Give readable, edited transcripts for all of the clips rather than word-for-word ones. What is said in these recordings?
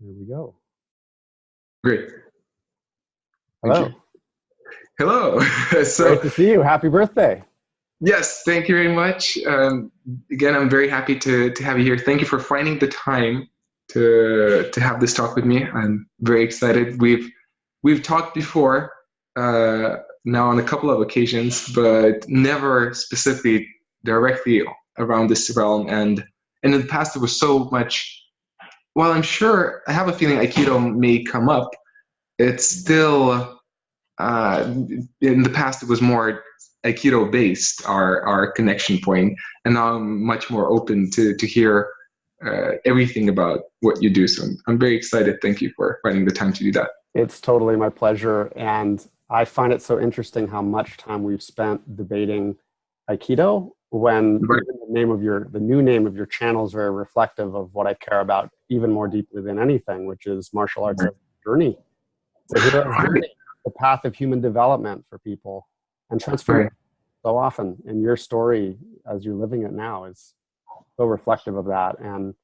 There we go. Great. Thank Hello. you. Hello. Great to see you. Happy birthday. Yes, thank you very much. Again, I'm very happy to have you here. Thank you for finding the time to have this talk with me. I'm very excited. We've talked before, now on a couple of occasions, but never specifically directly around this realm. And in the past, there was so much. Well, I'm sure I have a feeling Aikido may come up. It's still in the past it was more Aikido based, our connection point, and now I'm much more open to hear everything about what you do. So I'm very excited. Thank you for finding the time to do that. It's totally my pleasure, and I find it so interesting how much time we've spent debating Aikido when Right. the new name of your channel is very reflective of what I care about even more deeply than anything, which is martial arts as a journey. It's a hero's journey, the path of human development for people and transformation. Right. So often, and your story as you're living it now is so reflective of that. And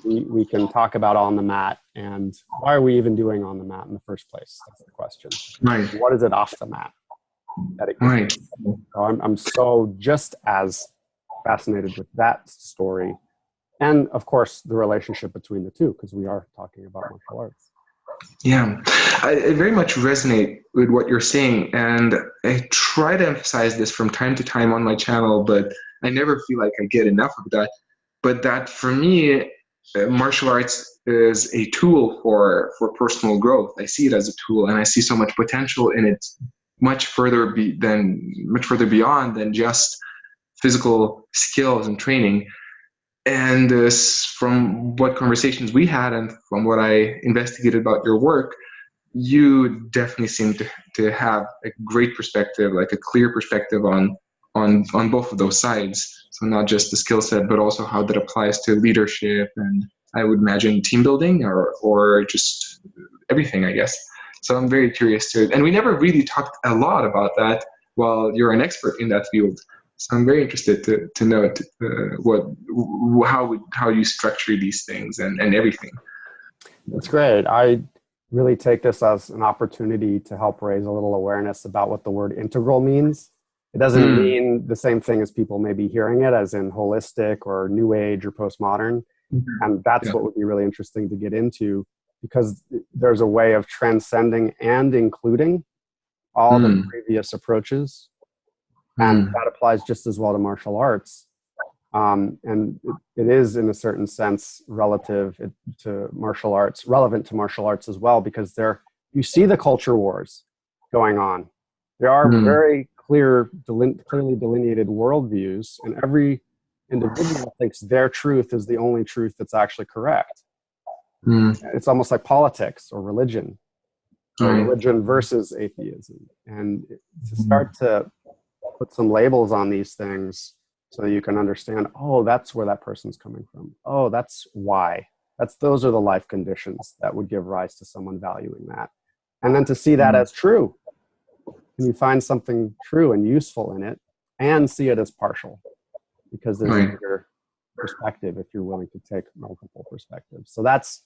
we can talk about on the mat, and why are we even doing on the mat in the first place? That's the question. Right. What is it off the mat that it Right. So I'm so just as fascinated with that story, and of course the relationship between the two, because we are talking about martial arts. Yeah, I very much resonate with what you're saying, and I try to emphasize this from time to time on my channel, but I never feel like I get enough of that. But that for me, martial arts is a tool for personal growth. I see it as a tool, and I see so much potential in it, much further beyond than just physical skills and training. And from what conversations we had and from what I investigated about your work, you definitely seem to have a great perspective, like a clear perspective on both of those sides. So not just the skill set, but also how that applies to leadership and I would imagine team building or just everything, I guess. So I'm very curious to it. And we never really talked a lot about that while you're an expert in that field. So I'm very interested to know how you structure these things and everything. That's great. I really take this as an opportunity to help raise a little awareness about what the word integral means. It doesn't mean the same thing as people may be hearing it, as in holistic or new age or postmodern. And that's what would be really interesting to get into, because there's a way of transcending and including all the previous approaches. And that applies just as well to martial arts. And it is, in a certain sense, relevant to martial arts as well, because you see the culture wars going on. There are very clearly delineated worldviews, and every individual thinks their truth is the only truth that's actually correct. It's almost like politics or religion, or religion versus atheism. And to start to put some labels on these things so you can understand, oh, that's where that person's coming from. Oh, that's why. Those are the life conditions that would give rise to someone valuing that. And then to see that as true. And you find something true and useful in it and see it as partial, because there's a bigger perspective if you're willing to take multiple perspectives. So that's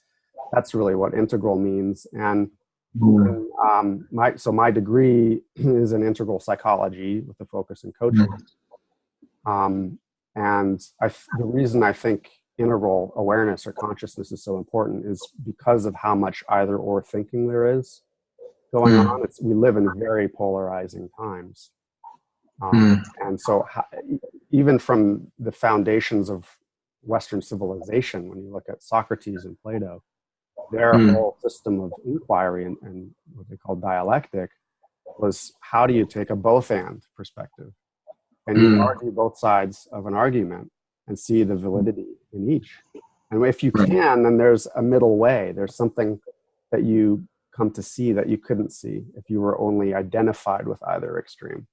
really what integral means. And my degree is in integral psychology with a focus in coaching. And the reason I think integral awareness or consciousness is so important is because of how much either or thinking there is going on. We live in very polarizing times. And so even from the foundations of Western civilization, when you look at Socrates and Plato, their whole system of inquiry and what they call dialectic was, how do you take a both and perspective? And you argue both sides of an argument and see the validity in each. And if you can, then there's a middle way. There's something that you come to see that you couldn't see if you were only identified with either extreme.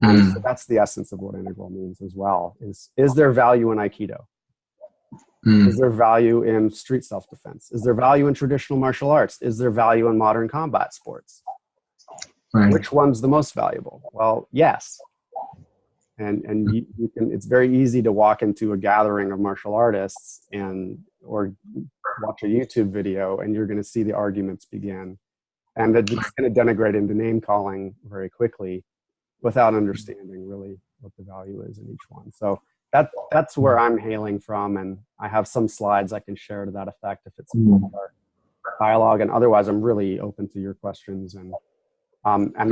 And so that's the essence of what integral means as well. Is there value in Aikido? Is there value in street self-defense? Is there value in traditional martial arts? Is there value in modern combat sports? Which one's the most valuable? Well, yes. And you can, it's very easy to walk into a gathering of martial artists or watch a YouTube video and you're going to see the arguments begin. And it's going to denigrate into name calling very quickly without understanding really what the value is in each one. So that's where I'm hailing from. And I have some slides I can share to that effect if it's our dialogue. And otherwise, I'm really open to your questions. And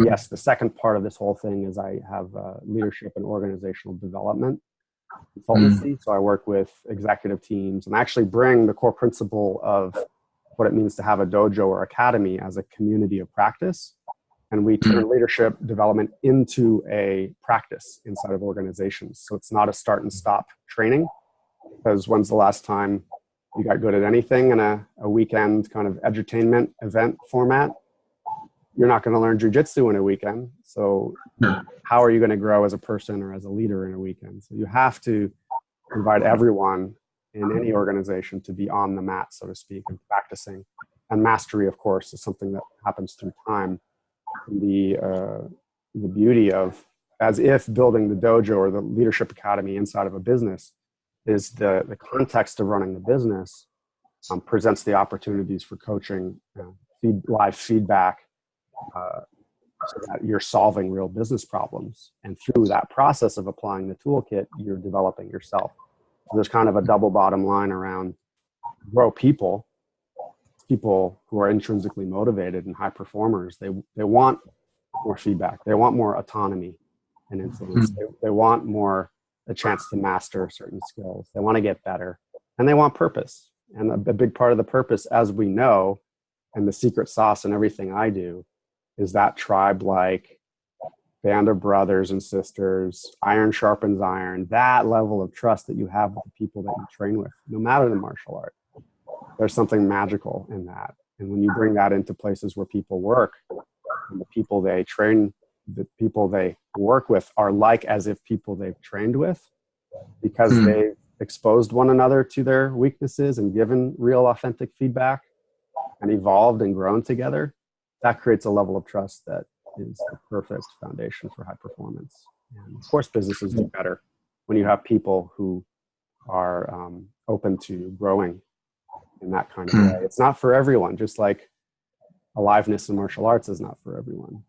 yes, the second part of this whole thing is I have leadership and organizational development consultancy. So I work with executive teams and actually bring the core principle of what it means to have a dojo or academy as a community of practice. And we turn leadership development into a practice inside of organizations. So it's not a start and stop training, because when's the last time you got good at anything in a weekend kind of edutainment event format? You're not going to learn jujitsu in a weekend. So how are you going to grow as a person or as a leader in a weekend? So you have to invite everyone in any organization to be on the mat, so to speak, and practicing. And mastery, of course, is something that happens through time. The beauty of, as if building the dojo or the leadership academy inside of a business is the context of running the business presents the opportunities for coaching, live feedback, so that you're solving real business problems. And through that process of applying the toolkit, you're developing yourself. So there's kind of a double bottom line around grow people who are intrinsically motivated and high performers. They want more feedback. They want more autonomy and influence. They want more a chance to master certain skills. They want to get better, and they want purpose. And a big part of the purpose, as we know, and the secret sauce in everything I do, is that tribe-like band of brothers and sisters, iron sharpens iron, that level of trust that you have with the people that you train with, no matter the martial art. There's something magical in that. And when you bring that into places where people work, and the people they train, the people they work with are like as if people they've trained with, because they've exposed one another to their weaknesses and given real authentic feedback and evolved and grown together, that creates a level of trust that is the perfect foundation for high performance. And of course, businesses do better when you have people who are open to growing in that kind of way. It's not for everyone, just like aliveness in martial arts is not for everyone.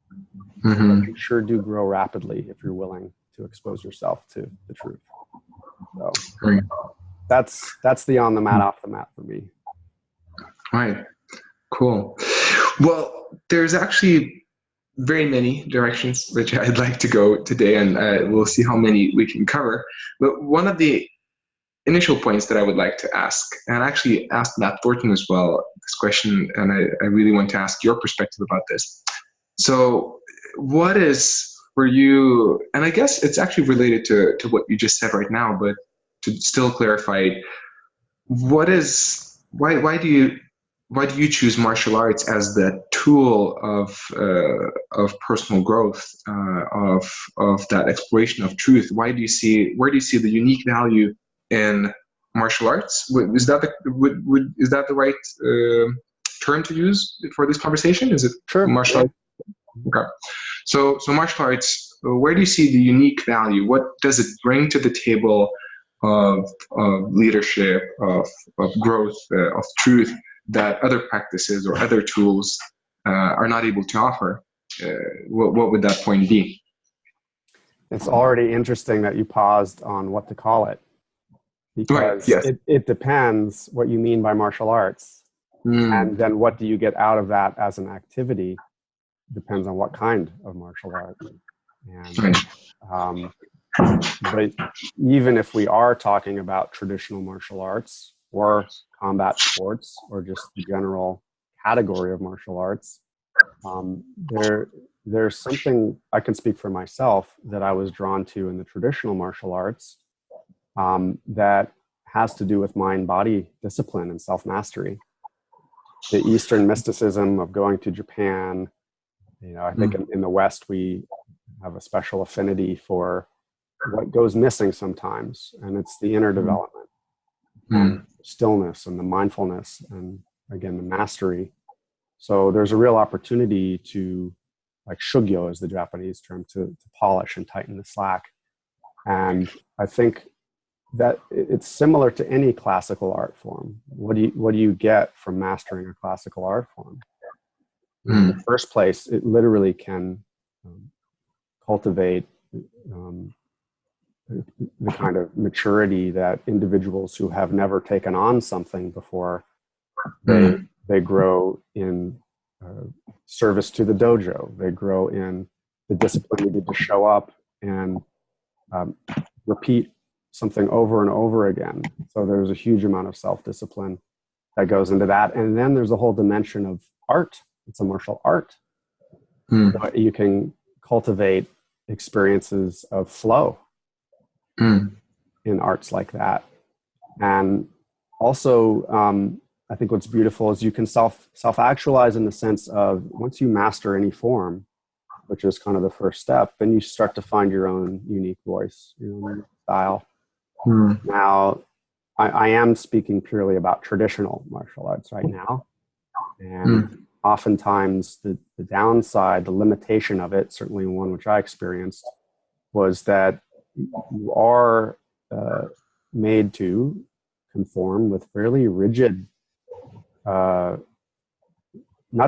But you sure do grow rapidly if you're willing to expose yourself to the truth. So that's the on the mat, off the mat for me. Right. Cool. Well, there's actually very many directions which I'd like to go today, and we'll see how many we can cover. But one of the initial points that I would like to ask, and I actually asked Matt Thornton as well this question, and I really want to ask your perspective about this. So what is, for you, and I guess it's actually related to what you just said right now, but to still clarify, why do you choose martial arts as the tool of personal growth, of that exploration of truth? Where do you see the unique value in martial arts? Is that the right term to use for this conversation? Is it sure, martial arts? Okay. So martial arts, where do you see the unique value? What does it bring to the table of leadership, of growth, of truth, that other practices or other tools are not able to offer? What would that point be? It's already interesting that you paused on what to call it, because right, yes. it depends what you mean by martial arts. And then what do you get out of that as an activity depends on what kind of martial art. And but even if we are talking about traditional martial arts or combat sports or just the general category of martial arts, there's something I can speak for myself that I was drawn to in the traditional martial arts that has to do with mind-body discipline and self-mastery. The Eastern mysticism of going to Japan, I think in the West we have a special affinity for what goes missing sometimes, and it's the inner development, and stillness and the mindfulness, and again the mastery. So there's a real opportunity to, like shugyo is the Japanese term, to polish and tighten the slack. And I think that it's similar to any classical art form. What do you get from mastering a classical art form? In the first place, it literally can cultivate the kind of maturity that individuals who have never taken on something before, they grow in service to the dojo. They grow in the discipline needed to show up and repeat something over and over again. So there's a huge amount of self-discipline that goes into that. And then there's a whole dimension of art. It's a martial art. So you can cultivate experiences of flow in arts like that. And also, I think what's beautiful is you can self-actualize in the sense of once you master any form, which is kind of the first step, then you start to find your own unique voice, your own style. Now, I am speaking purely about traditional martial arts right now. And oftentimes the downside, the limitation of it, certainly one which I experienced, was that you are made to conform with fairly rigid, not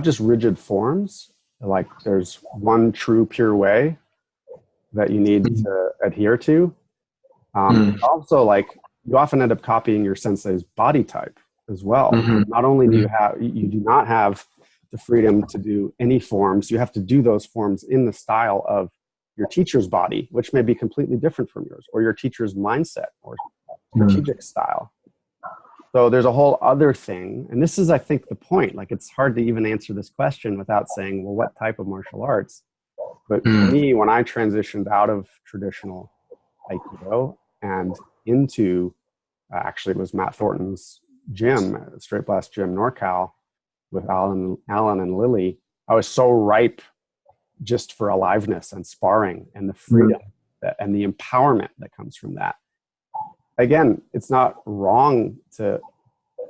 just rigid forms, like there's one true pure way that you need to adhere to. Also, like you often end up copying your sensei's body type as well. Not only do you do not have the freedom to do any forms, you have to do those forms in the style of your teacher's body, which may be completely different from yours, or your teacher's mindset or strategic style. So there's a whole other thing, and this is, I think, the point. Like, it's hard to even answer this question without saying, well, what type of martial arts? But for me, when I transitioned out of traditional Aikido and into, actually it was Matt Thornton's gym, Straight Blast Gym NorCal, with Alan and Lily, I was so ripe just for aliveness and sparring and the freedom and the empowerment that comes from that. Again, it's not wrong to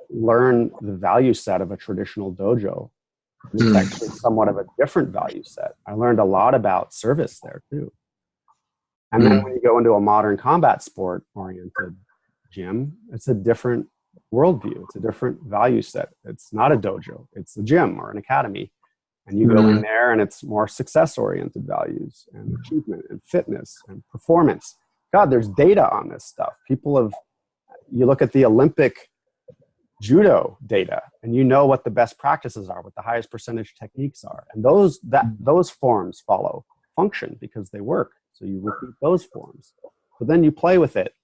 learn the value set of a traditional dojo. It's actually somewhat of a different value set. I learned a lot about service there too. And then when you go into a modern combat sport oriented gym, it's a different worldview. It's a different value set. It's not a dojo. It's a gym or an academy. And you go in there and it's more success oriented values and achievement and fitness and performance. God, there's data on this stuff. You look at the Olympic judo data and you know what the best practices are, what the highest percentage techniques are. And those forms follow function because they work. So you repeat those forms. But then you play with it.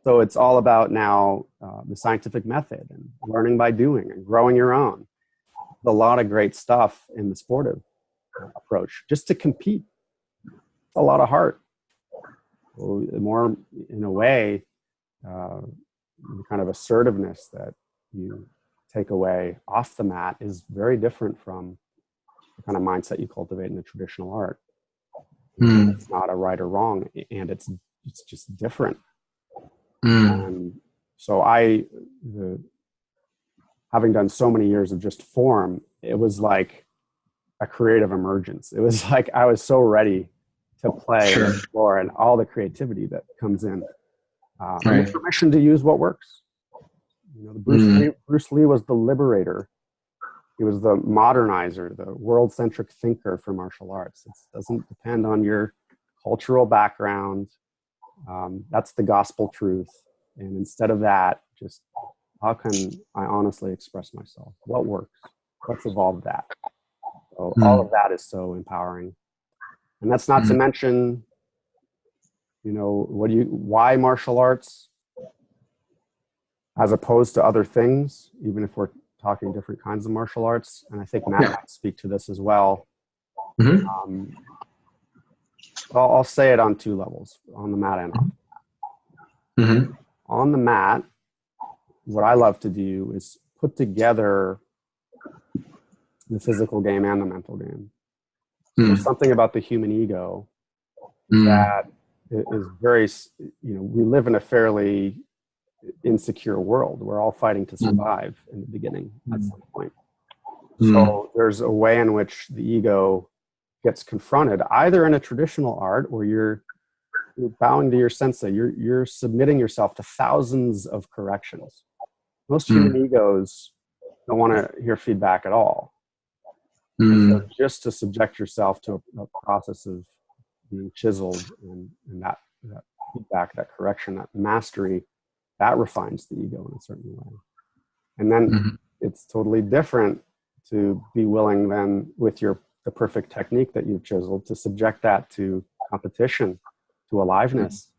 So it's all about now the scientific method and learning by doing and growing your own. A lot of great stuff in the sportive approach just to compete. It's a lot of heart. More, in a way, the kind of assertiveness that you take away off the mat is very different from the kind of mindset you cultivate in a traditional art. It's not a right or wrong, and it's just different. And so having done so many years of just form, it was like a creative emergence. It was like I was so ready to play and explore, and all the creativity that comes in. And the permission to use what works. You know, Bruce Lee was the liberator. He was the modernizer, the world-centric thinker for martial arts. It doesn't depend on your cultural background. That's the gospel truth. And instead of that, just how can I honestly express myself? What works? Let's evolve that. So all of that is so empowering. And that's not to mention, you know, why martial arts as opposed to other things, even if we're talking different kinds of martial arts. And I think Matt might speak to this as well. I'll say it on two levels, on the mat and off the mat. On the mat, what I love to do is put together the physical game and the mental game. There's something about the human ego that is very, you know, we live in a fairly insecure world. We're all fighting to survive in the beginning at some point. So there's a way in which the ego gets confronted, either in a traditional art where you're you're bowing to your sensei. You're submitting yourself to thousands of corrections. Most human egos don't want to hear feedback at all. So just to subject yourself to a process of being chiseled and that feedback, that correction, that mastery, that refines the ego in a certain way. And then it's totally different to be willing then with the perfect technique that you've chiseled to subject that to competition, to aliveness,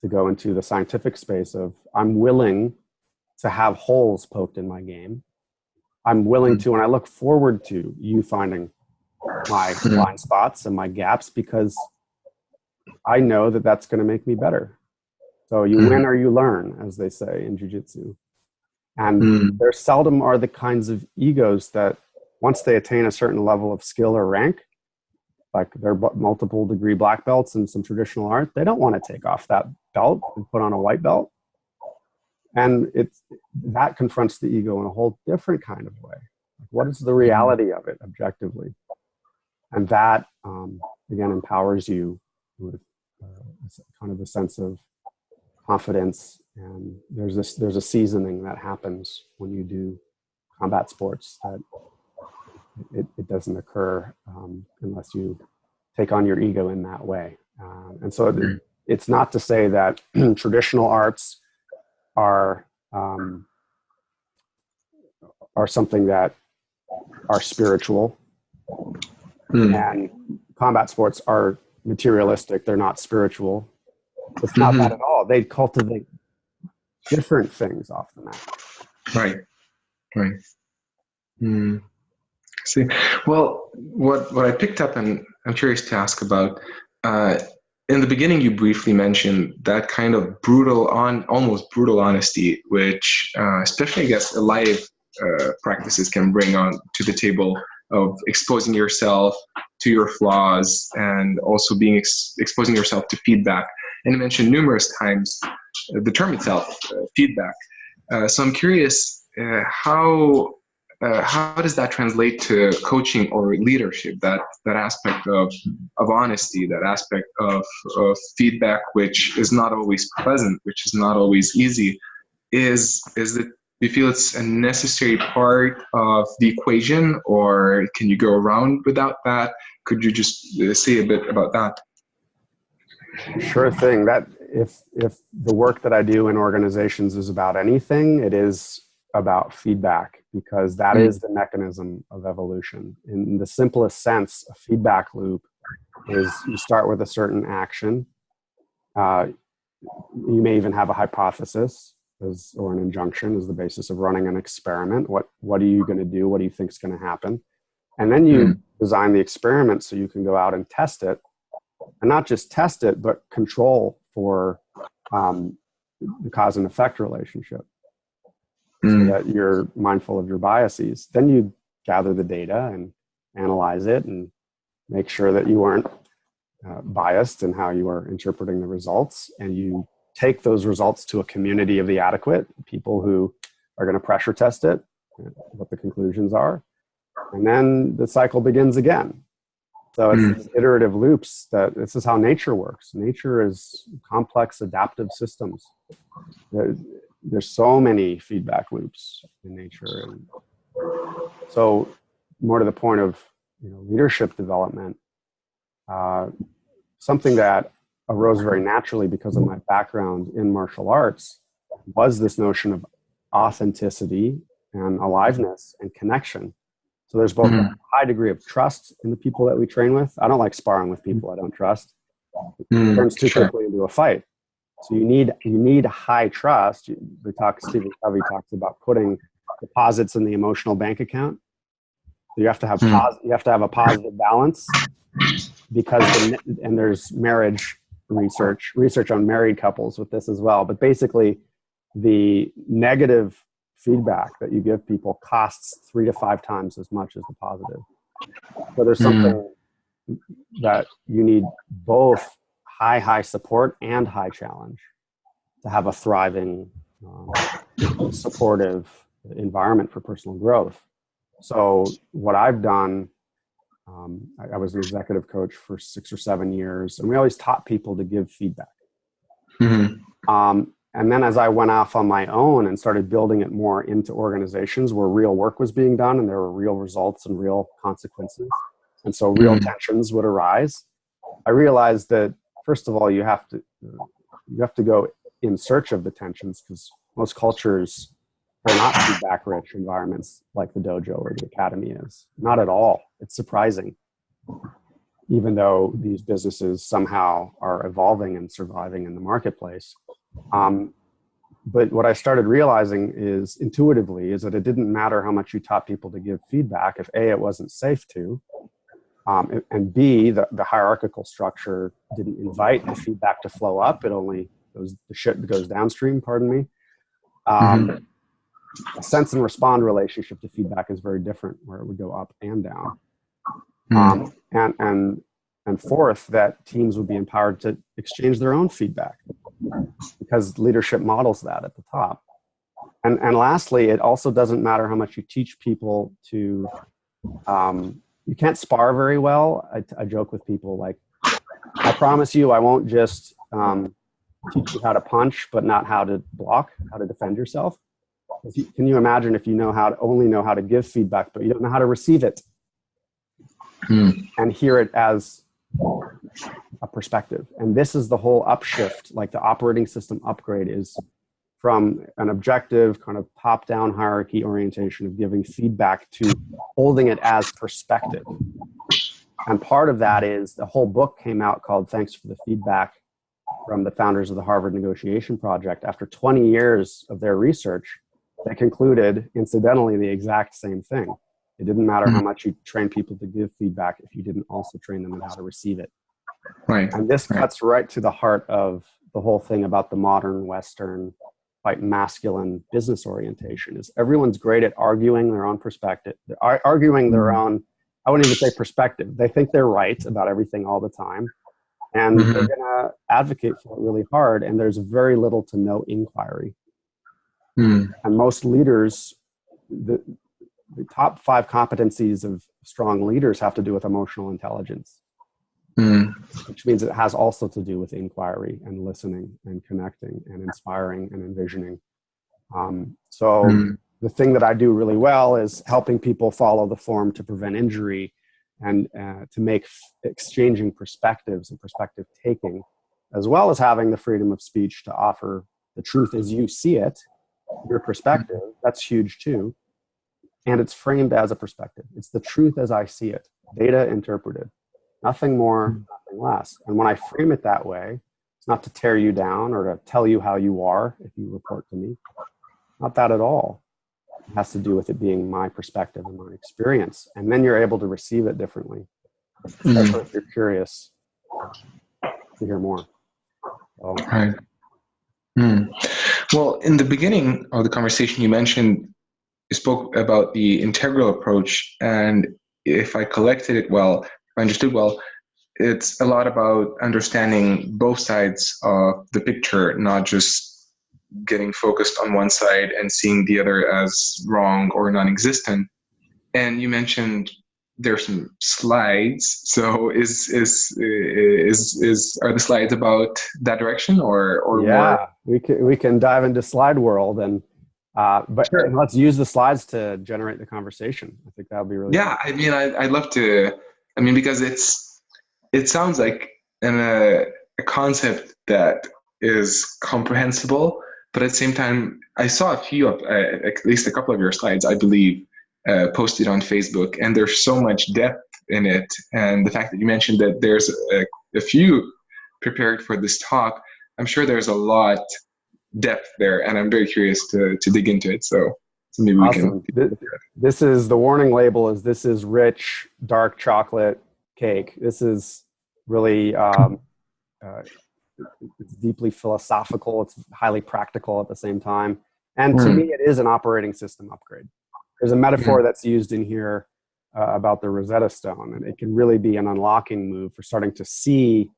to go into the scientific space of I'm willing to have holes poked in my game. I'm willing to, and I look forward to you finding my blind spots and my gaps because I know that that's going to make me better. So you win or you learn, as they say in jiu-jitsu. And there seldom are the kinds of egos that once they attain a certain level of skill or rank, like they're multiple degree black belts in some traditional art, they don't want to take off that belt and put on a white belt. And that confronts the ego in a whole different kind of way. What is the reality of it objectively? And that, again, empowers you with kind of a sense of confidence. And there's a seasoning that happens when you do combat sports that it doesn't occur unless you take on your ego in that way. And so it's not to say that traditional arts are something that are spiritual, and combat sports are materialistic. They're not spiritual. It's not that at all. They cultivate different things off the mat. Right. See, well, what I picked up, and I'm curious to ask about. In the beginning, you briefly mentioned that kind of almost brutal honesty, which especially, I guess, live practices can bring on to the table of exposing yourself to your flaws and also being exposing yourself to feedback. And you mentioned numerous times the term itself, feedback. So I'm curious, how does that translate to coaching or leadership? That aspect of honesty, that aspect of feedback, which is not always pleasant, which is not always easy. Is it? Do you feel it's a necessary part of the equation, or can you go around without that? Could you just say a bit about that? Sure thing. That if the work that I do in organizations is about anything, it is about feedback, because that is the mechanism of evolution. In the simplest sense, a feedback loop is you start with a certain action. You may even have a hypothesis or an injunction as the basis of running an experiment. What are you going to do? What do you think is going to happen? And then you design the experiment so you can go out and test it, and not just test it, but control for the cause and effect relationship. So that you're mindful of your biases. Then you gather the data and analyze it and make sure that you aren't biased in how you are interpreting the results. And you take those results to a community of the adequate, people who are going to pressure test it, what the conclusions are. And then the cycle begins again. So it's these iterative loops. This is how nature works. Nature is complex adaptive systems. There's so many feedback loops in nature. And so more to the point of leadership development, something that arose very naturally because of my background in martial arts was this notion of authenticity and aliveness and connection. So there's both a high degree of trust in the people that we train with. I don't like sparring with people I don't trust. It turns too quickly into a fight. So you need high trust. Stephen Covey talks about putting deposits in the emotional bank account. So you have to have a positive balance, because and there's marriage research on married couples with this as well. But basically, the negative feedback that you give people costs 3 to 5 times as much as the positive. So there's something that you need both high support and high challenge to have a thriving, supportive environment for personal growth. So what I've done I was an executive coach for 6 or 7 years, and we always taught people to give feedback. And then as I went off on my own and started building it more into organizations where real work was being done and there were real results and real consequences, and so real tensions would arise, I realized that, first of all, you have to go in search of the tensions, because most cultures are not feedback-rich environments like the dojo or the academy is. Not at all. It's surprising, even though these businesses somehow are evolving and surviving in the marketplace. But what I started realizing is intuitively is that it didn't matter how much you taught people to give feedback if A, it wasn't safe to, and B, the hierarchical structure didn't invite the feedback to flow up. It only goes, the shit goes downstream, pardon me. A sense and respond relationship to feedback is very different, where it would go up and down. And fourth, that teams would be empowered to exchange their own feedback, because leadership models that at the top. And lastly, it also doesn't matter how much you teach people to, you can't spar very well. I joke with people like, I promise you I won't just teach you how to punch, but not how to block, how to defend yourself. Can you imagine if you only know how to give feedback, but you don't know how to receive it and hear it as a perspective? And this is the whole upshift, like the operating system upgrade is from an objective kind of top-down hierarchy orientation of giving feedback to holding it as perspective. And part of that is the whole book came out called Thanks for the Feedback, from the founders of the Harvard Negotiation Project. After 20 years of their research, they concluded, incidentally, the exact same thing. It didn't matter how much you train people to give feedback if you didn't also train them in how to receive it. Right. And this cuts right to the heart of the whole thing about the modern Western, quite masculine business orientation, is everyone's great at arguing their own perspective, arguing their own, I wouldn't even say perspective. They think they're right about everything all the time. And they're going to advocate for it really hard. And there's very little to no inquiry. And most leaders, the top 5 competencies of strong leaders have to do with emotional intelligence, which means it has also to do with inquiry and listening and connecting and inspiring and envisioning. The thing that I do really well is helping people follow the form to prevent injury and to make exchanging perspectives and perspective taking, as well as having the freedom of speech to offer the truth as you see it, your perspective. That's huge too. And it's framed as a perspective. It's the truth as I see it, data interpreted, nothing more, nothing less. And when I frame it that way, it's not to tear you down or to tell you how you are if you report to me. Not that at all. It has to do with it being my perspective and my experience. And then you're able to receive it differently, especially if you're curious to hear more. So. Right. Well, in the beginning of the conversation, you spoke about the integral approach. And if I collected it well, if I understood well, it's a lot about understanding both sides of the picture, not just getting focused on one side and seeing the other as wrong or non-existent. And you mentioned there's some slides. So are the slides about that direction or yeah, more? we can dive into slide world and Sure. and let's use the slides to generate the conversation. I think that would be really fun. I mean, I'd love to. I mean, because it sounds like a concept that is comprehensible, but at the same time, I saw a few of at least a couple of your slides, I believe, posted on Facebook, and there's so much depth in it. And the fact that you mentioned that there's a few prepared for this talk, I'm sure there's a lot depth there, and I'm very curious to dig into it. So maybe we awesome. can. This is the warning label is this is rich, dark chocolate cake. This is really it's deeply philosophical. It's highly practical at the same time. And to me, it is an operating system upgrade. There's a metaphor that's used in here about the Rosetta Stone, and it can really be an unlocking move for starting to see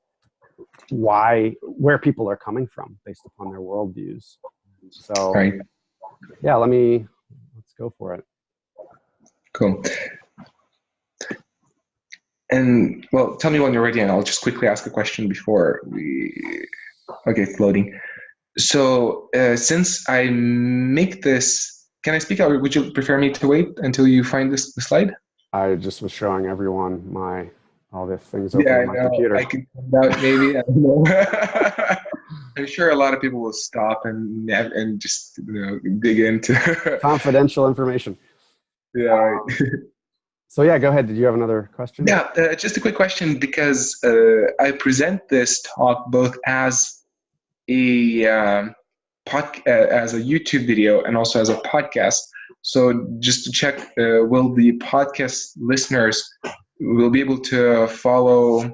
where people are coming from based upon their worldviews. So, yeah, let's go for it. Cool. And well, tell me when you're ready, and I'll just quickly ask a question before we. Okay, it's loading. So since I make this, can I speak out? Or would you prefer me to wait until you find the slide? I just was showing everyone all the things open Yeah, on I my know. computer. I could find out maybe. I don't know. I'm sure a lot of people will stop and just dig into. Confidential information. Yeah, right. So yeah, go ahead. Did you have another question? Yeah, just a quick question because I present this talk both as a as a YouTube video and also as a podcast. So just to check, will the podcast listeners will be able to follow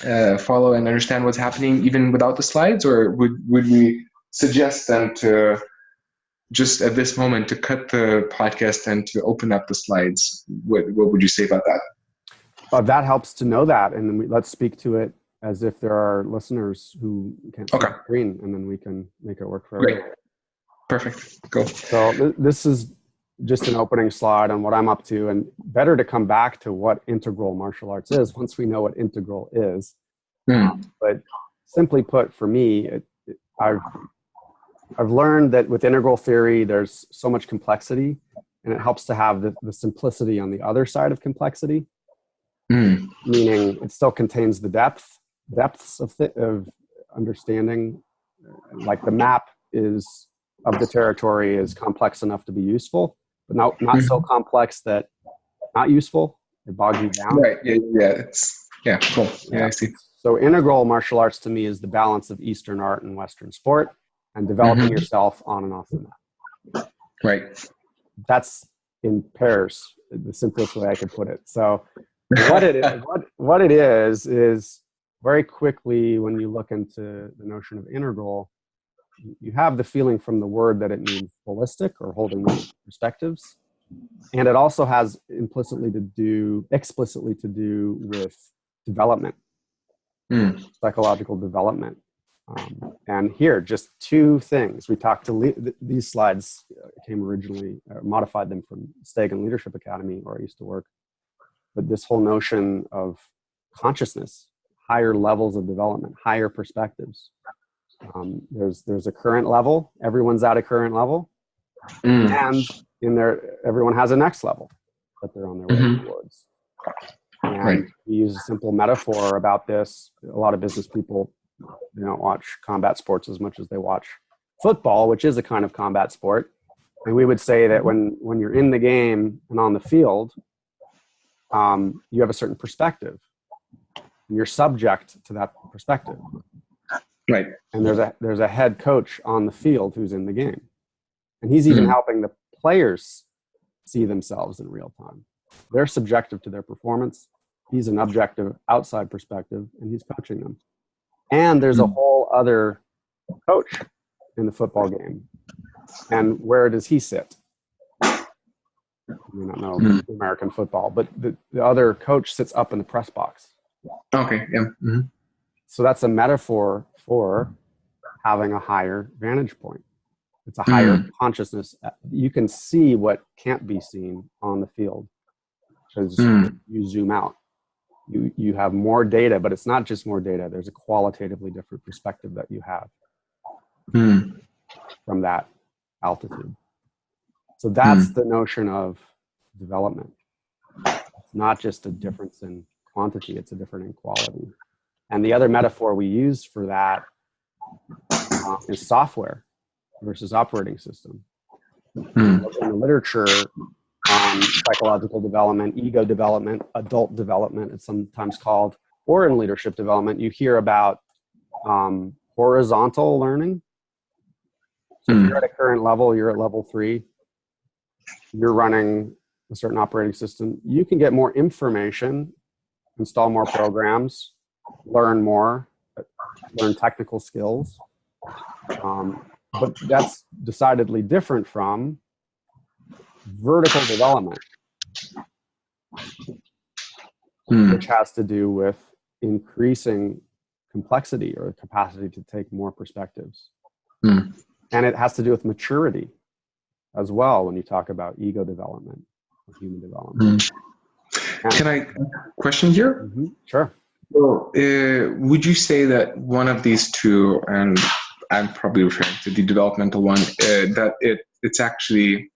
and understand what's happening even without the slides, or would we suggest them to just at this moment to cut the podcast and to open up the slides? What would you say about that? That helps to know that, and then let's speak to it as if there are listeners who can't see the screen, and then we can make it work for everyone. Great. Perfect. Go. So this is just an opening slide on what I'm up to, and better to come back to what integral martial arts is once we know what integral is. But simply put, for me, I've learned that with integral theory, there's so much complexity, and it helps to have the simplicity on the other side of complexity. Meaning it still contains the depths of understanding. Like the map of the territory is complex enough to be useful, but not so complex that not useful. It bogs you down. Right. Yeah. Cool. Yeah, I see. So integral martial arts to me is the balance of Eastern art and Western sport, and developing yourself on and off the mat. Right. That's in pairs, the simplest way I could put it. So what it is very quickly when you look into the notion of integral, you have the feeling from the word that it means holistic or holding perspectives. And it also has explicitly to do with development, psychological development. And here, just two things. We talked to these slides came originally, modified them from Stegan Leadership Academy, where I used to work. But this whole notion of consciousness, higher levels of development, higher perspectives. There's a current level. Everyone's at a current level. And everyone has a next level that they're on their way towards. And we use a simple metaphor about this. A lot of business people, they don't watch combat sports as much as they watch football, which is a kind of combat sport. And we would say that when you're in the game and on the field, you have a certain perspective. And you're subject to that perspective. Right. And there's a head coach on the field who's in the game. And he's even helping the players see themselves in real time. They're subjective to their performance. He's an objective outside perspective, and he's coaching them. And there's a whole other coach in the football game. And where does he sit? You don't know American football, but the other coach sits up in the press box. Okay, yeah. So that's a metaphor for having a higher vantage point. It's a higher consciousness. You can see what can't be seen on the field because you zoom out. You have more data, but it's not just more data. There's a qualitatively different perspective that you have from that altitude. So that's the notion of development. It's not just a difference in quantity, it's a difference in quality. And the other metaphor we use for that is software versus operating system. In the literature on psychological development, ego development, adult development, it's sometimes called, or in leadership development, you hear about horizontal learning. So if you're at a current level, you're at level 3, you're running a certain operating system, you can get more information, install more programs, learn more, learn technical skills. But that's decidedly different from vertical development, which has to do with increasing complexity or capacity to take more perspectives. And it has to do with maturity as well when you talk about ego development or human development. Can I question here? Mm-hmm. Sure. Well, would you say that one of these two, and I'm probably referring to the developmental one, that it's actually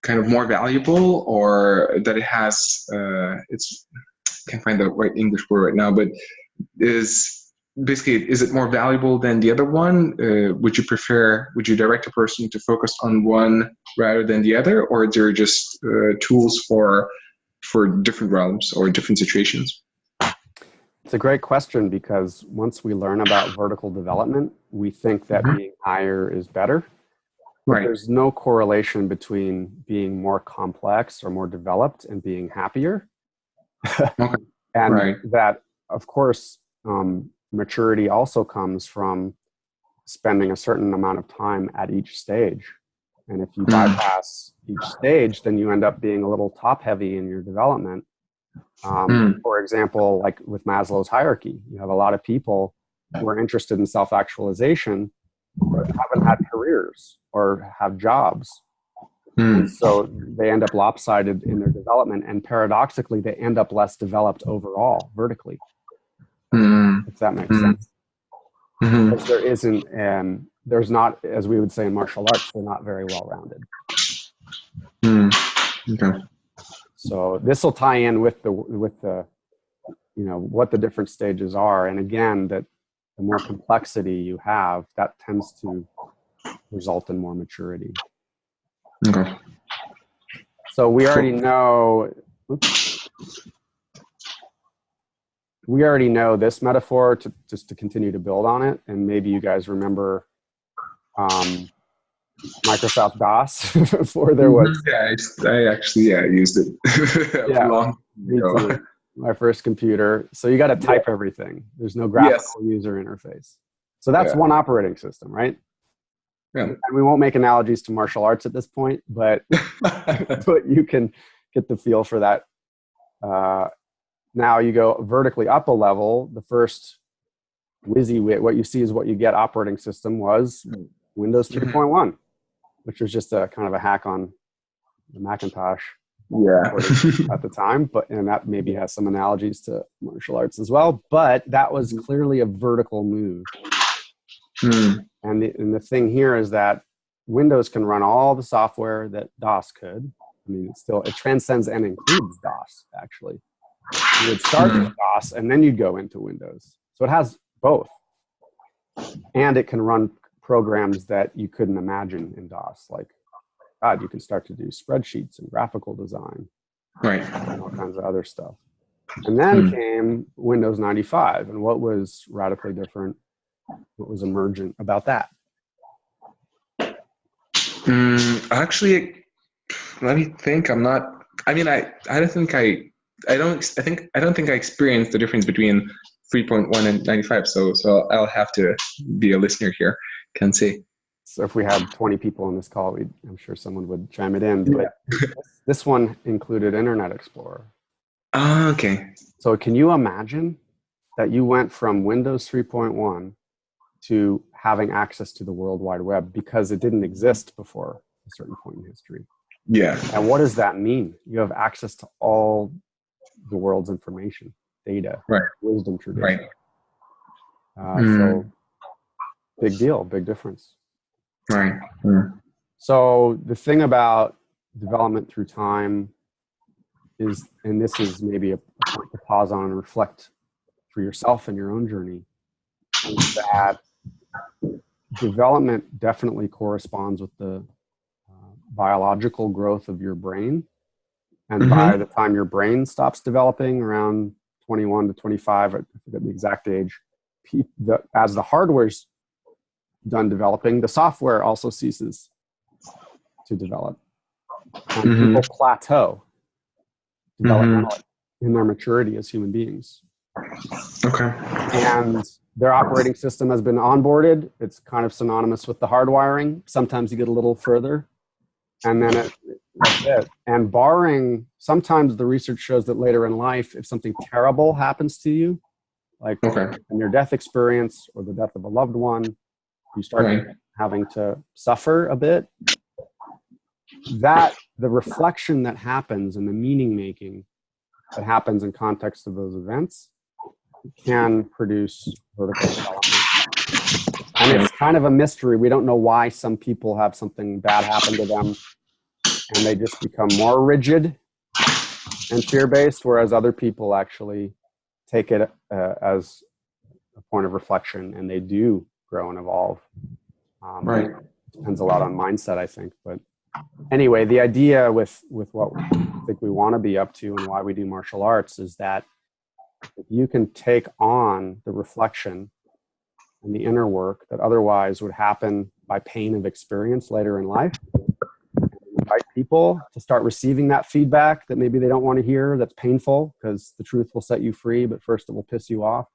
kind of more valuable, or that it has it's can't find the right English word right now, but is it more valuable than the other one? Would you direct a person to focus on one rather than the other, or are there just tools for different realms or different situations? It's a great question, because once we learn about vertical development, we think that being higher is better. But Right. there's no correlation between being more complex or more developed and being happier. Okay. And Right. that, of course, maturity also comes from spending a certain amount of time at each stage. And if you bypass each stage, then you end up being a little top heavy in your development. For example, like with Maslow's hierarchy, you have a lot of people who are interested in self-actualization but haven't had careers or have jobs. And so they end up lopsided in their development, and paradoxically, they end up less developed overall, vertically, if that makes sense. Because there isn't, there's not, as we would say in martial arts, they're not very well-rounded. Okay. So this will tie in with the what the different stages are, and again, that the more complexity you have, that tends to result in more maturity. Okay. So we already know. We already know this metaphor, just to continue to build on it, and maybe you guys remember Microsoft DOS before there was. Yeah, I actually used it long ago. My first computer. So you got to type everything. There's no graphical user interface. So that's one operating system, right? Yeah. And we won't make analogies to martial arts at this point, but but you can get the feel for that. Now you go vertically up a level. The first WYSIWYG, what you see is what you get operating system was Windows 3.1, which was just a kind of a hack on the Macintosh at the time. And that maybe has some analogies to martial arts as well. But that was clearly a vertical move. And the thing here is that Windows can run all the software that DOS could. I mean, it transcends and includes DOS, actually. You would start with DOS, and then you'd go into Windows. So it has both. And it can run programs that you couldn't imagine in DOS. Like, God, you can start to do spreadsheets and graphical design. Right. And all kinds of other stuff. And then came Windows 95. And what was radically different? What was emergent about that? Actually, let me think. I don't think I experienced the difference between 3.1 and 95. So I'll have to be a listener here. Can say. So if we had 20 people on this call, I'm sure someone would chime it in. But this one included Internet Explorer. Oh, okay. So can you imagine that you went from Windows 3.1 to having access to the World Wide Web, because it didn't exist before a certain point in history? Yeah. And what does that mean? You have access to all the world's information, data, wisdom, tradition. So big deal, big difference. Right. So the thing about development through time is, and this is maybe a point to pause on and reflect for yourself and your own journey, is that development definitely corresponds with the biological growth of your brain. And by the time your brain stops developing, around 21 to 25, I forget the exact age, as the hardware's done developing, the software also ceases to develop. And people plateau developmentally in their maturity as human beings. Okay. And their operating system has been onboarded. It's kind of synonymous with the hardwiring. Sometimes you get a little further, and then that's it. And barring, sometimes the research shows that later in life, if something terrible happens to you, like in your death experience or the death of a loved one, you start having to suffer a bit. That the reflection that happens and the meaning making that happens in context of those events can produce vertical development. And it's kind of a mystery. We don't know why some people have something bad happen to them and they just become more rigid and fear-based, whereas other people actually take it as a point of reflection and they do grow and evolve. Right. Depends a lot on mindset, I think. But anyway, the idea with what I think we want to be up to and why we do martial arts is that if you can take on the reflection and the inner work that otherwise would happen by pain of experience later in life, and invite people to start receiving that feedback that maybe they don't want to hear, that's painful, because the truth will set you free, but first it will piss you off.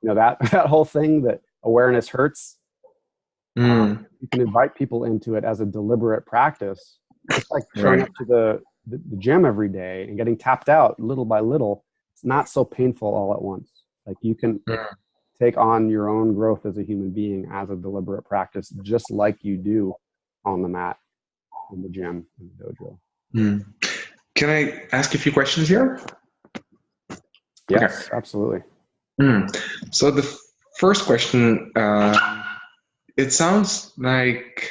You know, that whole thing that awareness hurts. You can invite people into it as a deliberate practice. It's like showing up to the gym every day and getting tapped out little by little. It's not so painful all at once. Like you can take on your own growth as a human being as a deliberate practice, just like you do on the mat, in the gym, in the dojo. Can I ask a few questions here? Yes, absolutely. So the first question, it sounds like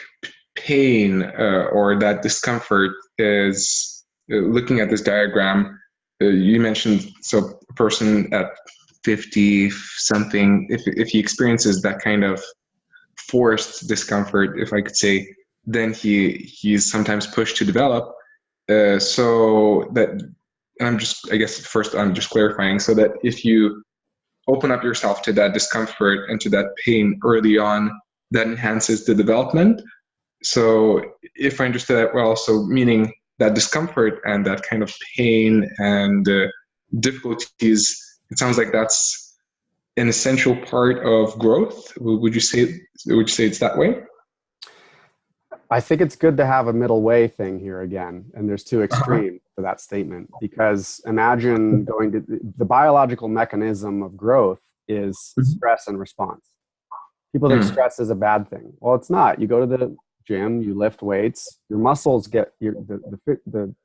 pain or that discomfort is, looking at this diagram, you mentioned, so a person at 50 something, if he experiences that kind of forced discomfort, if I could say, then he's sometimes pushed to develop. So that, I'm just clarifying, so that if you open up yourself to that discomfort and to that pain early on, that enhances the development. So if I understood that well, so meaning that discomfort and that kind of pain and difficulties, it sounds like that's an essential part of growth. Would you say it's that way? I think it's good to have a middle way thing here again. And there's two extremes to that statement, because imagine going to the biological mechanism of growth is stress and response. People think stress is a bad thing. Well, it's not. You go to the gym, you lift weights, your muscles get it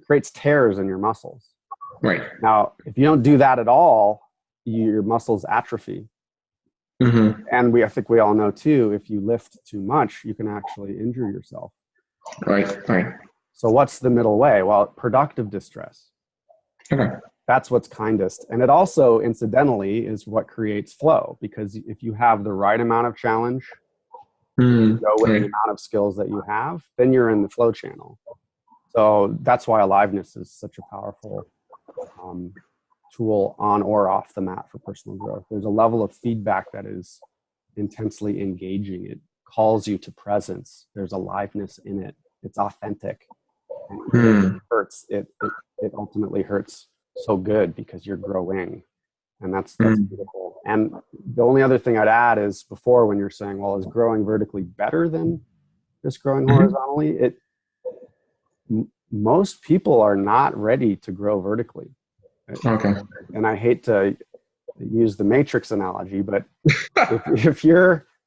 creates tears in your muscles. Right. Now, if you don't do that at all, your muscles atrophy. And I think we all know too, if you lift too much, you can actually injure yourself. Right. So what's the middle way? Well, productive distress. That's what's kindest. And it also, incidentally, is what creates flow, because if you have the right amount of challenge, you go with the amount of skills that you have, then you're in the flow channel. So that's why aliveness is such a powerful tool on or off the mat for personal growth. There's a level of feedback that is intensely engaging. It calls you to presence. There's aliveness in it. It's authentic. And it hurts. It ultimately hurts so good because you're growing. And that's beautiful. And the only other thing I'd add is, before, when you're saying, well, is growing vertically better than just growing horizontally? Most people are not ready to grow vertically. And I hate to use the Matrix analogy, but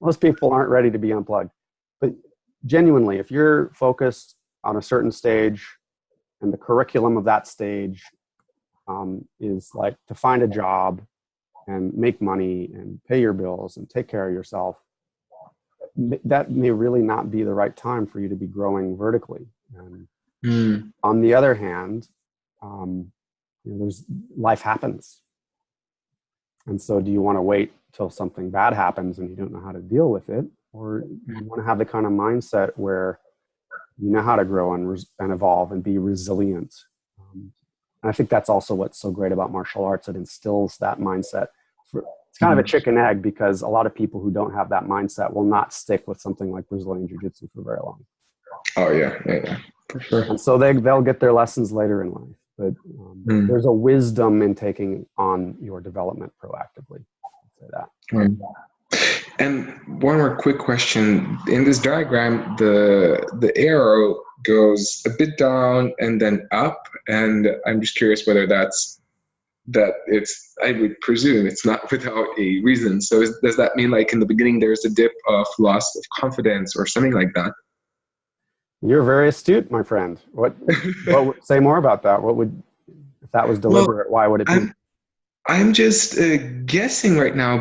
most people aren't ready to be unplugged. But genuinely, if you're focused on a certain stage and the curriculum of that stage is like to find a job and make money and pay your bills and take care of yourself, that may really not be the right time for you to be growing vertically. And on the other hand, life happens. And so do you want to wait till something bad happens and you don't know how to deal with it? Or you want to have the kind of mindset where you know how to grow and evolve and be resilient? And I think that's also what's so great about martial arts. It instills that mindset. It's kind of a chicken egg, because a lot of people who don't have that mindset will not stick with something like Brazilian Jiu-Jitsu for very long. Oh, yeah, for sure. And so they'll get their lessons later in life. But there's a wisdom in taking on your development proactively. I'd say that. And one more quick question. In this diagram, the arrow goes a bit down and then up. And I'm just curious whether I would presume it's not without a reason. So does that mean, like, in the beginning, there's a dip of loss of confidence or something like that? You're very astute, my friend. What say more about that? If that was Well, deliberate, why would it be? I'm just guessing right now,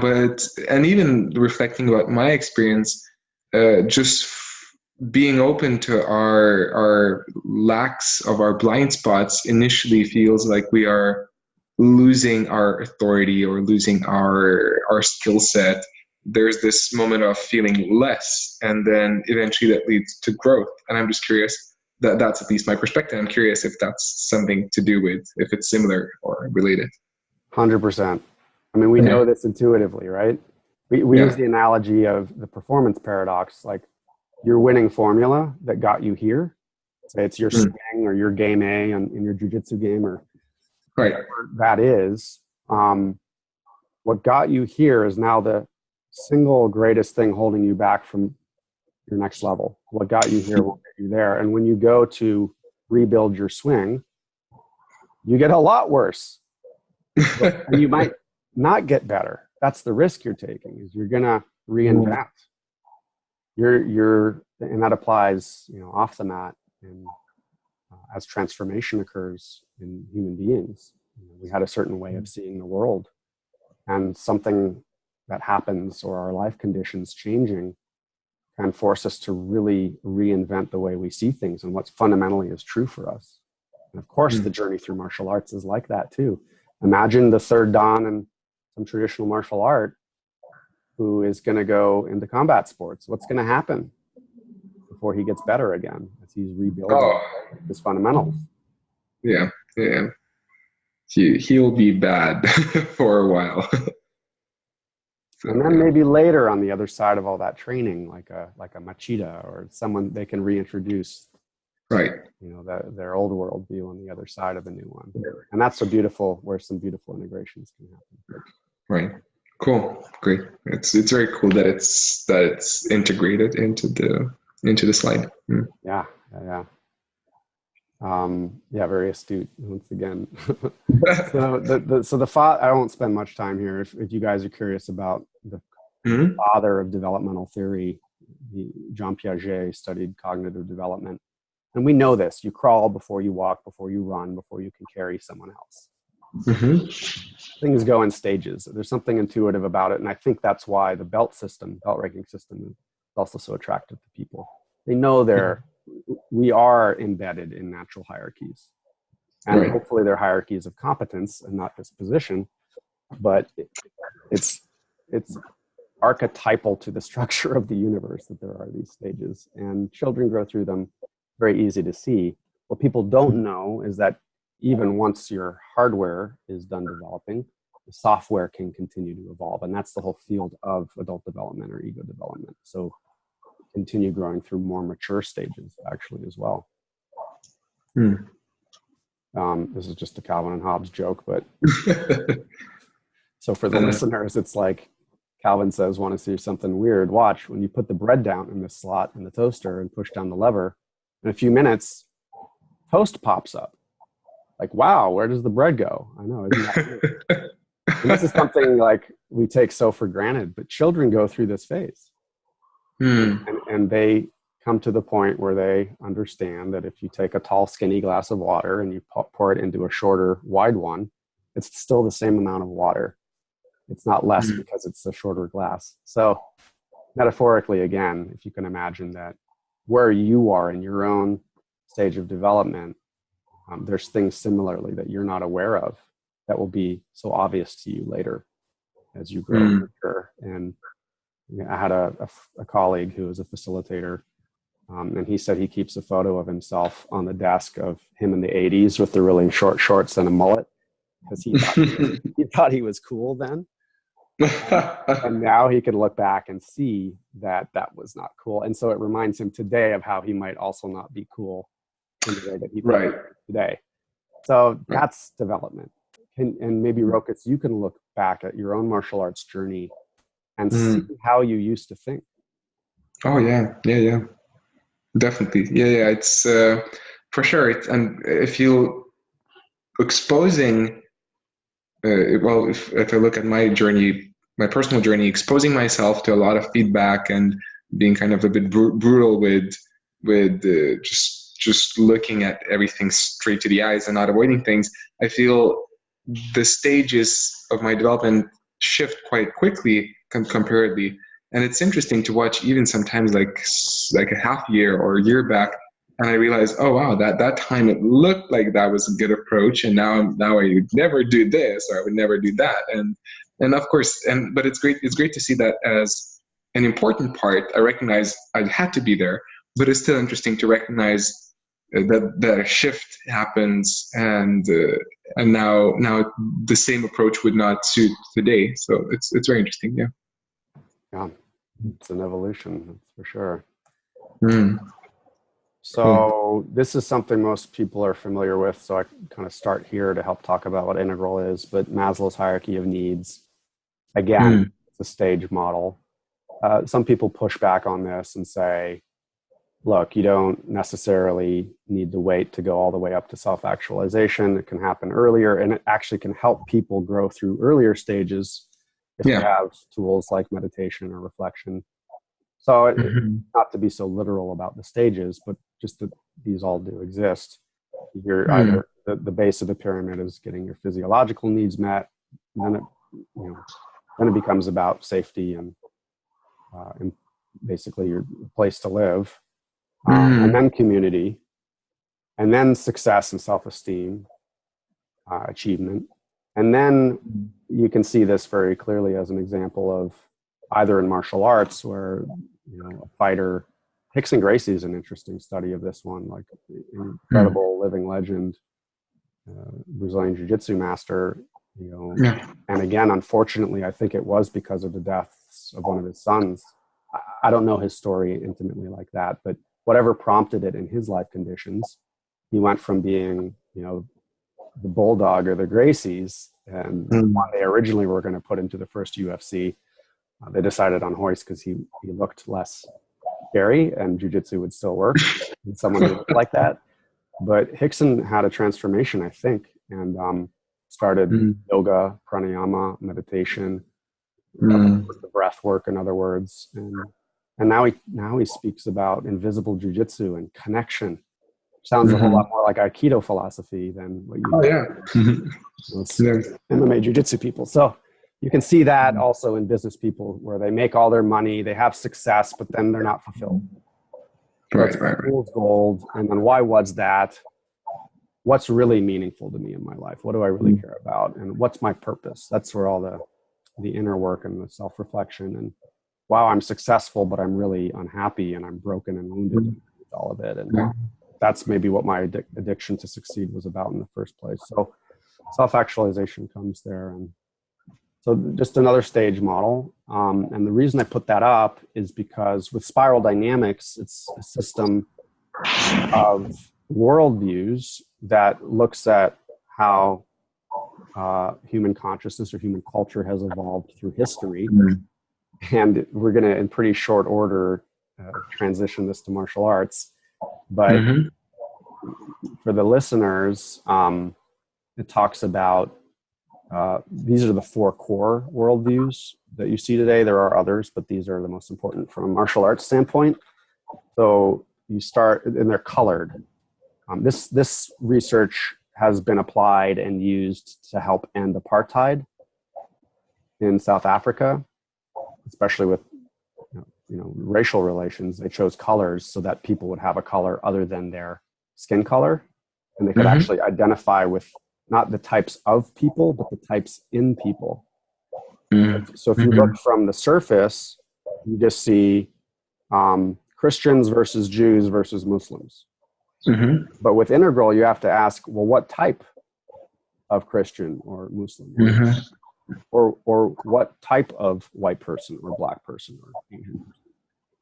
and even reflecting about my experience, just being open to our lacks of our blind spots initially feels like we are losing our authority or losing our skill set. There's this moment of feeling less, and then eventually that leads to growth. And I'm just curious, that's at least my perspective. I'm curious if that's something to do with, if it's similar or related. 100%. I mean, we know this intuitively, right? We use the analogy of the performance paradox, like your winning formula that got you here. Say it's your swing or your game A in your jiu-jitsu game or whatever that is. What got you here is now the single greatest thing holding you back from your next level. What got you here won't get you there. And when you go to rebuild your swing, you get a lot worse. And you might not get better. That's the risk you're taking, is you're gonna reinvent. And that applies, off the mat, and as transformation occurs in human beings. We had a certain way of seeing the world, and something that happens or our life conditions changing can force us to really reinvent the way we see things and what's fundamentally is true for us. And of course, the journey through martial arts is like that too. Imagine the third dan in some traditional martial art who is going to go into combat sports. What's going to happen before he gets better again as he's rebuilding his fundamentals? Yeah. He'll be bad for a while. So, and then maybe later on the other side of all that training, like a Machida or someone they can reintroduce, right? Their old worldview on the other side of the new one, and that's so beautiful. Where some beautiful integrations can happen. Right. Cool. Great. It's very cool that it's integrated into the slide. Yeah. Very astute once again. So the father, I won't spend much time here. If you guys are curious about the father of developmental theory, Jean Piaget studied cognitive development. And we know this: you crawl before you walk, before you run, before you can carry someone else. Things go in stages. There's something intuitive about it. And I think that's why the belt ranking system is also so attractive to people. They know we are embedded in natural hierarchies. And hopefully they're hierarchies of competence and not just position, but it's archetypal to the structure of the universe that there are these stages, and children grow through them. Very easy to see. What people don't know is that even once your hardware is done developing, the software can continue to evolve. And that's the whole field of adult development or ego development. So continue growing through more mature stages actually as well. This is just a Calvin and Hobbes joke, but so for the listeners, it's like Calvin says, want to see something weird? Watch when you put the bread down in the slot in the toaster and push down the lever. In a few minutes, toast pops up. Like, wow, where does the bread go? I know, isn't that weird? And this is something like we take so for granted, but children go through this phase. And they come to the point where they understand that if you take a tall, skinny glass of water and you pour it into a shorter, wide one, it's still the same amount of water. It's not less because it's a shorter glass. So metaphorically, again, if you can imagine that where you are in your own stage of development, there's things similarly that you're not aware of that will be so obvious to you later as you grow and mature. And I had a colleague who was a facilitator, and he said he keeps a photo of himself on the desk of him in the 80s with the really short shorts and a mullet, because he thought he was cool then. And now he can look back and see that was not cool. And so it reminds him today of how he might also not be cool in the way that he today. So that's development. And maybe Rokas, you can look back at your own martial arts journey and see how you used to think. Oh yeah. Definitely. Yeah. It's for sure. And if you exposing, if I look at my journey, my personal journey, exposing myself to a lot of feedback and being kind of a bit brutal with just just looking at everything straight to the eyes and not avoiding things, I feel the stages of my development shift quite quickly comparatively. And it's interesting to watch even sometimes like a half year or a year back, and I realized, oh wow, that time it looked like that was a good approach, and now I would never do this, or I would never do that. And of course, but it's great to see that as an important part. I recognize I had to be there, but it's still interesting to recognize that a shift happens, and now the same approach would not suit today. So it's very interesting. Yeah, it's an evolution, that's for sure. Mm. So this is something most people are familiar with, so I kind of start here to help talk about what integral is. But Maslow's hierarchy of needs, again, it's a stage model. Some people push back on this and say, look, you don't necessarily need to wait to go all the way up to self-actualization. It can happen earlier, and it actually can help people grow through earlier stages if you have tools like meditation or reflection. So not to be so literal about the stages, but just that these all do exist. You're either the base of the pyramid is getting your physiological needs met, and then it becomes about safety and basically your place to live, and then community, and then success and self-esteem, achievement. And then you can see this very clearly as an example of either in martial arts where, a fighter, Rickson Gracie is an interesting study of this one, like incredible living legend, Brazilian Jiu-Jitsu master, and again, unfortunately, I think it was because of the deaths of one of his sons. I don't know his story intimately like that, but whatever prompted it in his life conditions, he went from being, the Bulldog or the Gracies, and when they originally were going to put him to the first UFC, they decided on Royce because he looked less scary and jiu-jitsu would still work with someone who looked like that. But Rickson had a transformation, I think, and started yoga, pranayama, meditation, the breath work, in other words, and now he speaks about invisible jiu-jitsu and connection. Sounds a whole lot more like Aikido philosophy than what MMA jiu-jitsu people. So you can see that also in business people where they make all their money, they have success, but then they're not fulfilled. Right. Fool's gold. And then why was that? What's really meaningful to me in my life? What do I really care about? And what's my purpose? That's where all the inner work and the self-reflection and, wow, I'm successful, but I'm really unhappy and I'm broken and wounded with all of it. And that's maybe what my addiction to succeed was about in the first place. So self-actualization comes there. And so just another stage model. And the reason I put that up is because with spiral dynamics, it's a system of worldviews that looks at how human consciousness or human culture has evolved through history. And we're going to, in pretty short order, transition this to martial arts. But for the listeners, it talks about these are the 4 core worldviews that you see today. There are others, but these are the most important from a martial arts standpoint. So you start, and they're colored. This research has been applied and used to help end apartheid in South Africa, especially with racial relations. They chose colors so that people would have a color other than their skin color, and they could actually identify with not the types of people, but the types in people. So if you look from the surface, you just see Christians versus Jews versus Muslims. But with integral, you have to ask, well, what type of Christian or Muslim? Or what type of white person or black person or Asian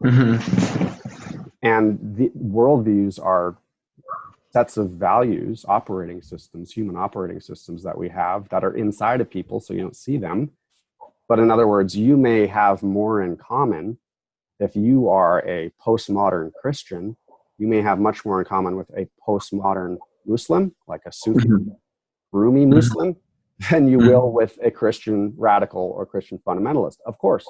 person? And the worldviews are sets of values, operating systems, human operating systems that we have that are inside of people, so you don't see them. But in other words, you may have more in common. If you are a postmodern Christian, you may have much more in common with a postmodern Muslim, like a Sufi, Rumi Muslim, than you will with a Christian radical or Christian fundamentalist, of course.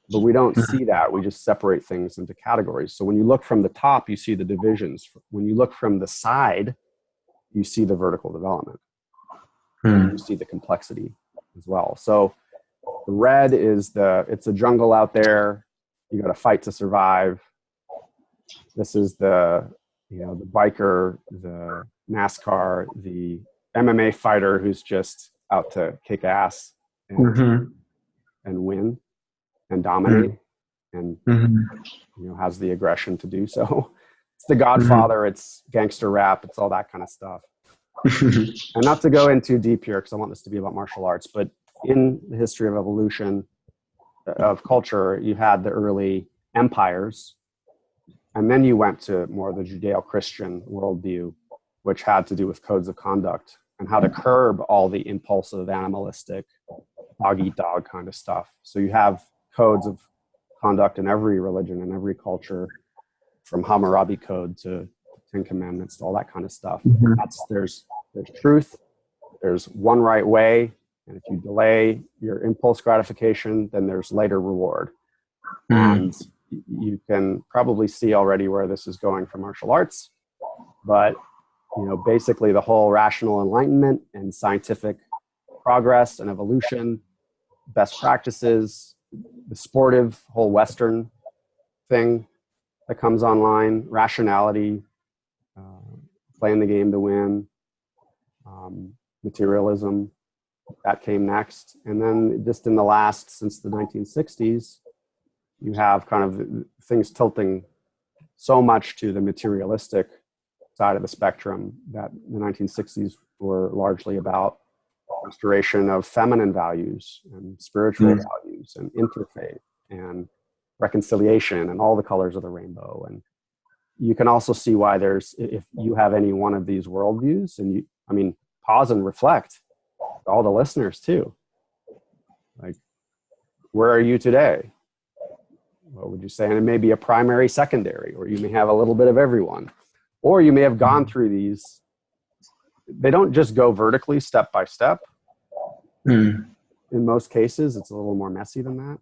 But we don't see that. We just separate things into categories. So when you look from the top, you see the divisions. When you look from the side, you see the vertical development. You see the complexity as well. So the red is it's a jungle out there. You got to fight to survive. This is the biker, the NASCAR, the MMA fighter who's just out to kick ass and win and dominate and has the aggression to do so. It's the Godfather, it's gangster rap, it's all that kind of stuff. And not to go in too deep here because I want this to be about martial arts, but in the history of evolution of culture, you had the early empires, and then you went to more the Judeo-Christian worldview, which had to do with codes of conduct and how to curb all the impulsive, animalistic, dog-eat-dog kind of stuff. So you have codes of conduct in every religion and every culture, from Hammurabi Code to Ten Commandments to all that kind of stuff. There's truth, there's one right way, and if you delay your impulse gratification, then there's later reward. And you can probably see already where this is going for martial arts, but basically the whole rational enlightenment and scientific progress and evolution, best practices, the sportive whole Western thing that comes online, rationality, playing the game to win, materialism, that came next. And then just in the last, since the 1960s, you have kind of things tilting so much to the materialistic side of the spectrum that the 1960s were largely about restoration of feminine values and spiritual values and interfaith and reconciliation and all the colors of the rainbow. And you can also see why if you have any one of these worldviews, and pause and reflect, all the listeners too. Like, where are you today? What would you say? And it may be a primary, secondary, or you may have a little bit of everyone. Or you may have gone through these. They don't just go vertically, step by step. In most cases, it's a little more messy than that.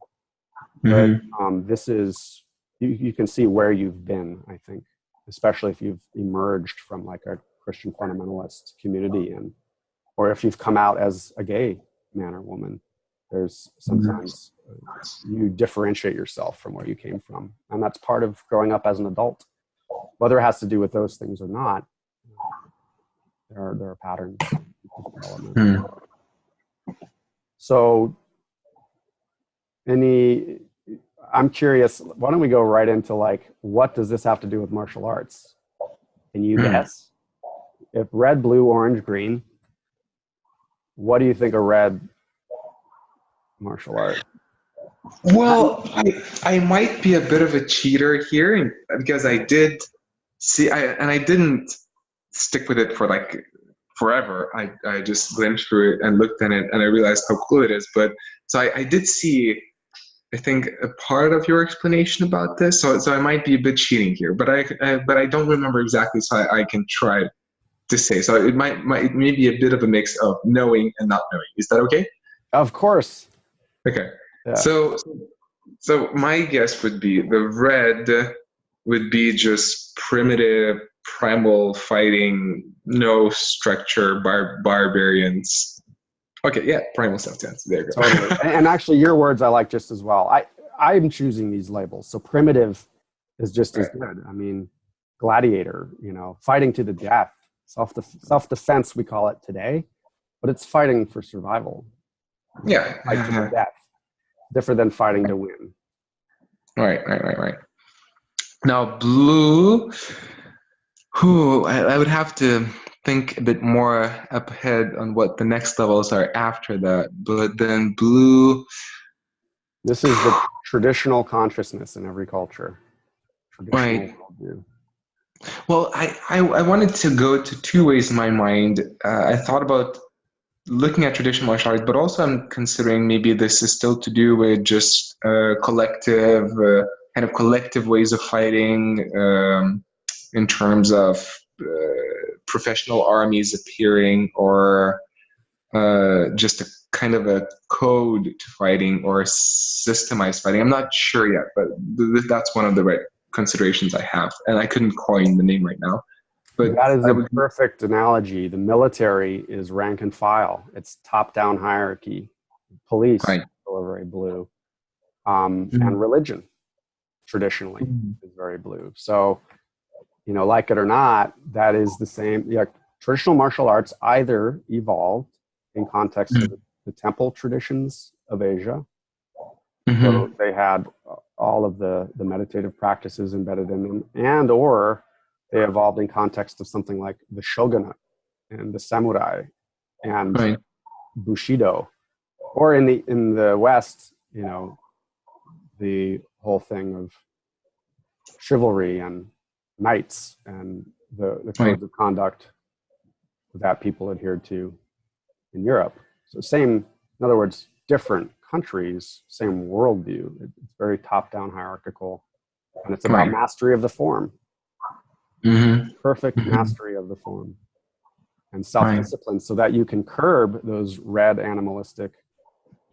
But this is, you can see where you've been, I think, especially if you've emerged from like a Christian fundamentalist community, or if you've come out as a gay man or woman. There's sometimes you differentiate yourself from where you came from. And that's part of growing up as an adult. Whether it has to do with those things or not, there are patterns of development. So I'm curious, why don't we go right into like, what does this have to do with martial arts? Can you guess? If red, blue, orange, green, what do you think a red martial art? Well, I might be a bit of a cheater here because I did see, and I didn't stick with it for like forever. I just glimpsed through it and looked at it and I realized how cool it is. But so I did see, I think, a part of your explanation about this. So I might be a bit cheating here, but I don't remember exactly, so I can try to say. So it might be a bit of a mix of knowing and not knowing. Is that okay? Of course. Okay. Yeah. So my guess would be the red would be just primitive, primal fighting, no structure, barbarians. Okay, yeah, primal self-defense. There you go. Totally. And actually, your words I like just as well. I'm choosing these labels. So primitive is just as good. I mean, gladiator, fighting to the death. Self-defense, we call it today, but it's fighting for survival. Yeah. Fight to the death. Different than fighting to win. Right. Now, blue, I would have to think a bit more up ahead on what the next levels are after that. But then blue... This is the traditional consciousness in every culture. Right. Worldview. Well, I wanted to go to two ways in my mind. I thought about looking at traditional martial arts, but also I'm considering maybe this is still to do with just collective ways of fighting in terms of professional armies appearing, or just a kind of a code to fighting or systemized fighting. I'm not sure yet, but that's one of the right considerations I have, and I couldn't coin the name right now. But that is a perfect analogy. The military is rank and file. It's top-down hierarchy. Police right. are very blue, and religion traditionally is very blue. So, like it or not, that is the same. Yeah, traditional martial arts either evolved in context of the temple traditions of Asia. So they had all of the meditative practices embedded in them, and or they evolved in context of something like the shogunate and the samurai and right. Bushido, or in the West, the whole thing of chivalry and knights and the codes of conduct that people adhered to in Europe. So in other words, different countries, same worldview. It's very top-down hierarchical, and it's about mastery of the form. Perfect mastery of the form and self-discipline so that you can curb those red animalistic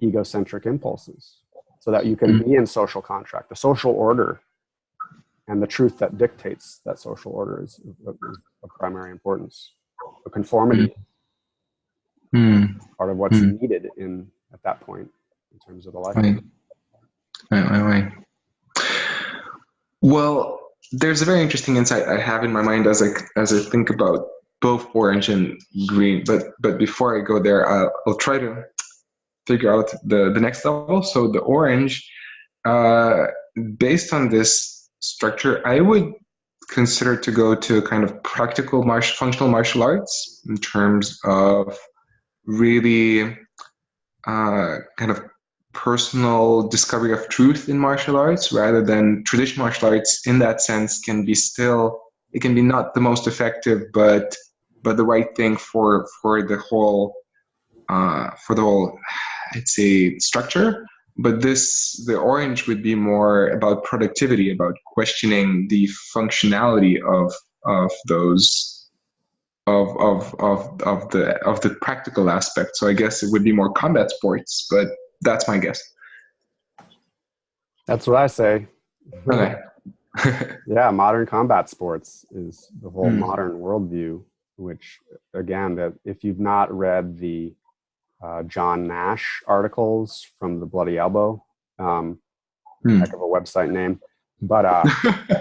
egocentric impulses, so that you can be in social contract, the social order, and the truth that dictates that social order is of primary importance. The conformity part of what's needed at that point in terms of the life. Right. Well, there's a very interesting insight I have in my mind as I think about both orange and green. But before I go there, I'll try to figure out the next level. So the orange, based on this structure, I would consider to go to kind of practical functional martial arts in terms of really kind of personal discovery of truth in martial arts, rather than traditional martial arts. In that sense, can be not the most effective, but the right thing for the whole I'd say structure. But the orange would be more about productivity, about questioning the functionality of those of the practical aspect. So I guess it would be more combat sports, but that's my guess. That's what I say. Okay. Yeah, modern combat sports is the whole modern worldview, which, again, that if you've not read the John Nash articles from the Bloody Elbow, heck of a website name, but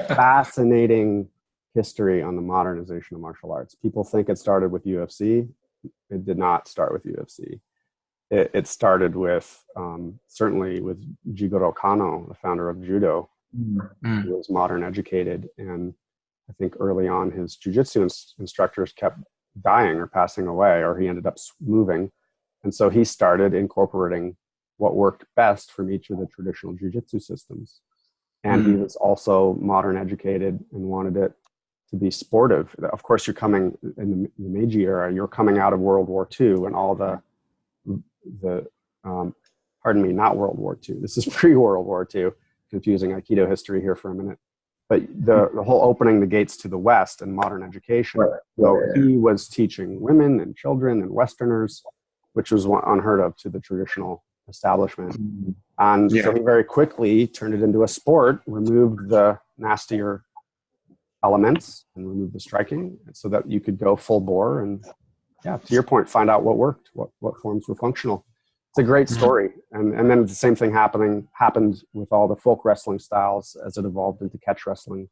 fascinating history on the modernization of martial arts. People think it started with UFC. It did not start with UFC. It started with, certainly with Jigoro Kano, the founder of judo, who was modern educated. And I think early on his jiu-jitsu instructors kept dying or passing away, or he ended up moving. And so he started incorporating what worked best from each of the traditional jiu-jitsu systems. And he was also modern educated and wanted it to be sportive. Of course, you're coming in the Meiji era, you're coming out of World War II and all the pardon me, not World War II. This is pre-World War II. Confusing Aikido history here for a minute. But the whole opening the gates to the West and modern education. So he was teaching women and children and Westerners, which was unheard of to the traditional establishment. And so he very quickly turned it into a sport, removed the nastier elements and removed the striking so that you could go full bore and, to your point, find out what worked, what forms were functional. It's a great story. And then the same thing happened with all the folk wrestling styles as it evolved into catch wrestling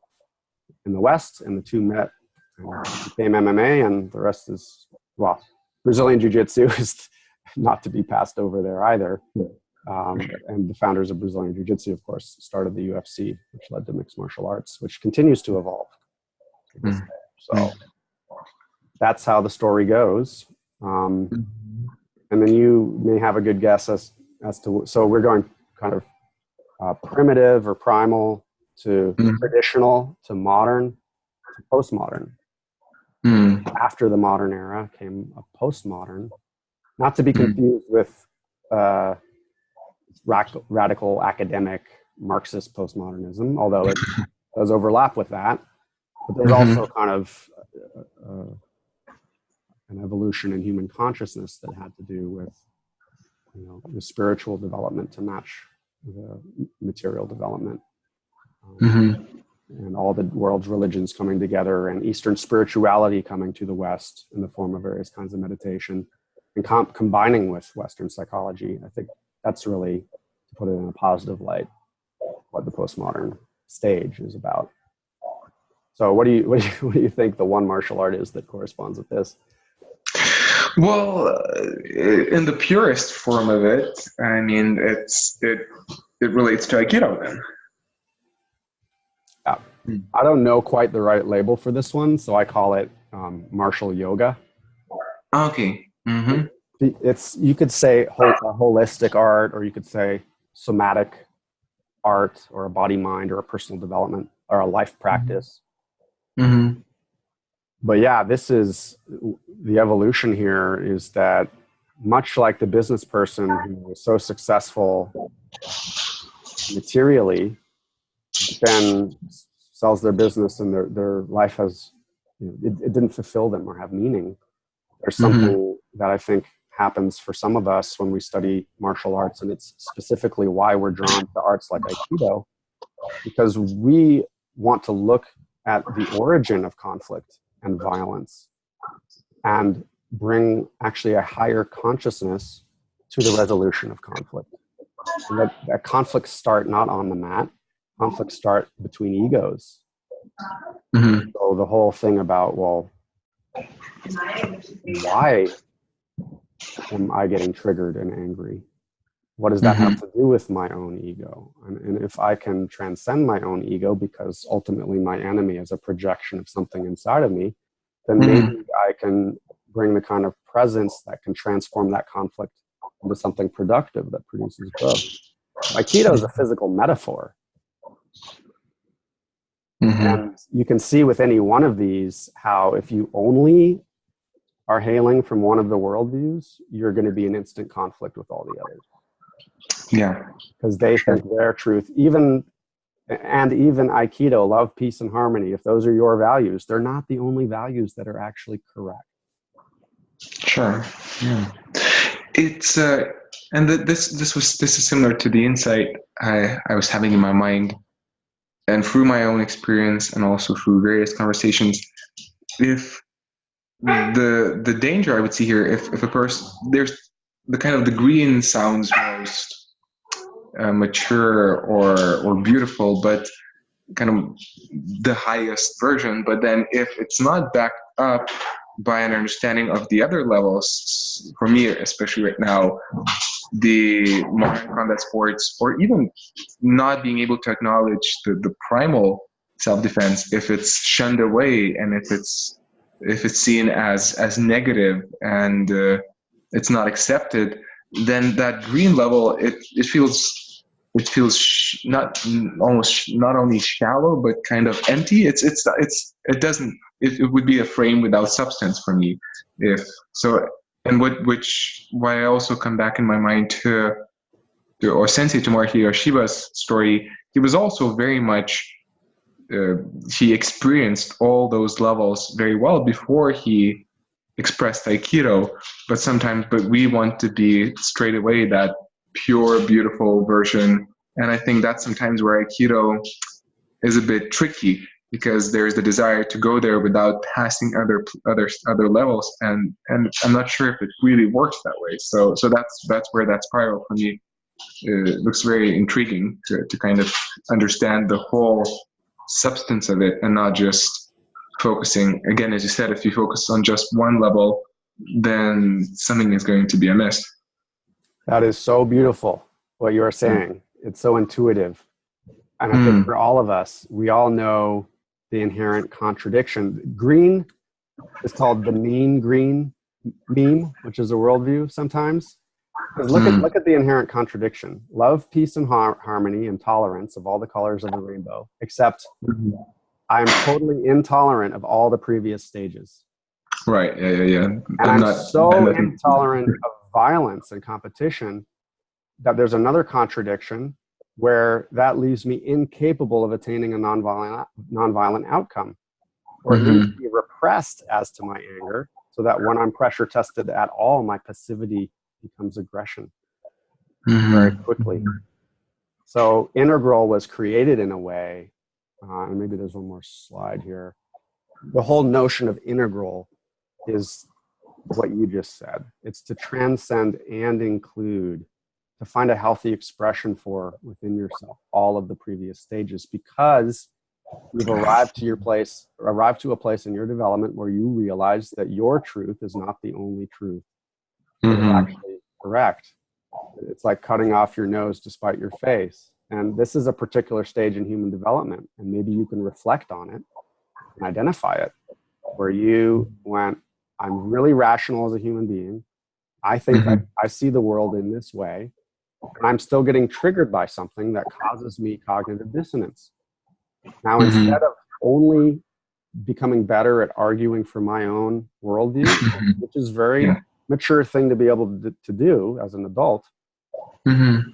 in the West, and the two met and became MMA, and the rest is, Brazilian Jiu-Jitsu is not to be passed over there either. And the founders of Brazilian Jiu-Jitsu, of course, started the UFC, which led to mixed martial arts, which continues to evolve. So that's how the story goes. And then you may have a good guess as to, so we're going kind of primitive or primal to traditional to modern to postmodern. After the modern era came a postmodern, not to be confused with radical academic Marxist postmodernism, although it does overlap with that. But there's also kind of an evolution in human consciousness that had to do with the spiritual development to match the material development. And all the world's religions coming together, and Eastern spirituality coming to the West in the form of various kinds of meditation, and combining with Western psychology. I think that's really, to put it in a positive light, what the postmodern stage is about. So what do you think the one martial art is that corresponds with this? Well, in the purest form of it, I mean, it relates to Aikido then. Yeah. I don't know quite the right label for this one, so I call it martial yoga. Okay. It's, you could say a holistic art, or you could say somatic art, or a body mind, or a personal development, or a life practice. But yeah, this is the evolution here, is that much like the business person who was so successful materially, then sells their business and their life has, it didn't fulfill them or have meaning. There's something that I think happens for some of us when we study martial arts, and it's specifically why we're drawn to arts like Aikido, because we want to look at the origin of conflict and violence and bring actually a higher consciousness to the resolution of conflict. And that conflicts start not on the mat, conflicts start between egos. So the whole thing about, well, why am I getting triggered and angry? What does that have to do with my own ego? And if I can transcend my own ego, because ultimately my enemy is a projection of something inside of me, then maybe I can bring the kind of presence that can transform that conflict into something productive that produces growth. Aikido is a physical metaphor. And you can see with any one of these how if you only are hailing from one of the worldviews, you're going to be in instant conflict with all the others. Yeah. Because they think their truth, even Aikido, love, peace, and harmony, if those are your values, they're not the only values that are actually correct. Sure. Yeah. It's and this is similar to the insight I was having in my mind, and through my own experience, and also through various conversations. If the danger I would see here, if a person, there's the kind of the green sounds most mature or beautiful, but kind of the highest version. But then if it's not backed up by an understanding of the other levels, for me especially right now, the modern combat sports, or even not being able to acknowledge the primal self-defense, if it's shunned away and if it's seen as negative and it's not accepted, then that green level, it feels not only shallow but kind of empty. It would be a frame without substance for me, if so. And why I also come back in my mind to Sensei Tomoaki Yoshiba's story. He was also very much he experienced all those levels very well before he expressed Aikido, but we want to be straight away that pure, beautiful version. And I think that's sometimes where Aikido is a bit tricky, because there's the desire to go there without passing other levels, and I'm not sure if it really works that way. So that's where that spiral for me looks very intriguing, to kind of understand the whole substance of it, and not just focusing, again, as you said, if you focus on just one level, then something is going to be amiss. That is so beautiful, what you are saying. It's so intuitive. And I think for all of us, we all know the inherent contradiction. Green is called the mean green meme, which is a worldview sometimes. Because look at the inherent contradiction. Love, peace, and harmony, and tolerance of all the colors of the rainbow, except I am totally intolerant of all the previous stages. Right, yeah. And I'm so intolerant of violence and competition that there's another contradiction where that leaves me incapable of attaining a nonviolent outcome, or it leaves me repressed as to my anger, so that when I'm pressure tested at all, my passivity becomes aggression. very quickly. So integral was created in a way, and maybe there's one more slide here. The whole notion of integral is what you just said. It's to transcend and include, to find a healthy expression for within yourself all of the previous stages, because you've arrived to a place in your development where you realize that your truth is not the only truth that is actually correct. It's like cutting off your nose to spite your face. And this is a particular stage in human development. And maybe you can reflect on it and identify it, where you went, I'm really rational as a human being. I think I see the world in this way. And I'm still getting triggered by something that causes me cognitive dissonance. Now, instead of only becoming better at arguing for my own worldview, which is a very mature thing to be able to do as an adult,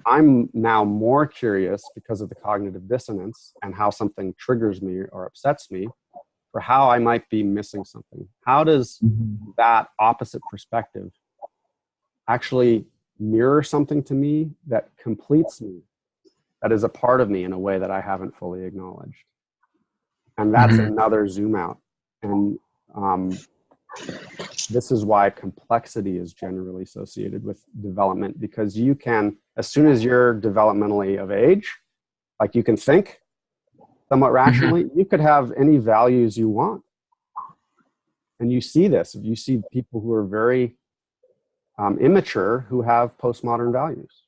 I'm now more curious because of the cognitive dissonance and how something triggers me or upsets me, for how I might be missing something. How does that opposite perspective actually mirror something to me that completes me, that is a part of me in a way that I haven't fully acknowledged? And that's another zoom out. And this is why complexity is generally associated with development, because you can, as soon as you're developmentally of age, like you can think somewhat rationally, you could have any values you want. And you see this, you see people who are very immature who have postmodern values,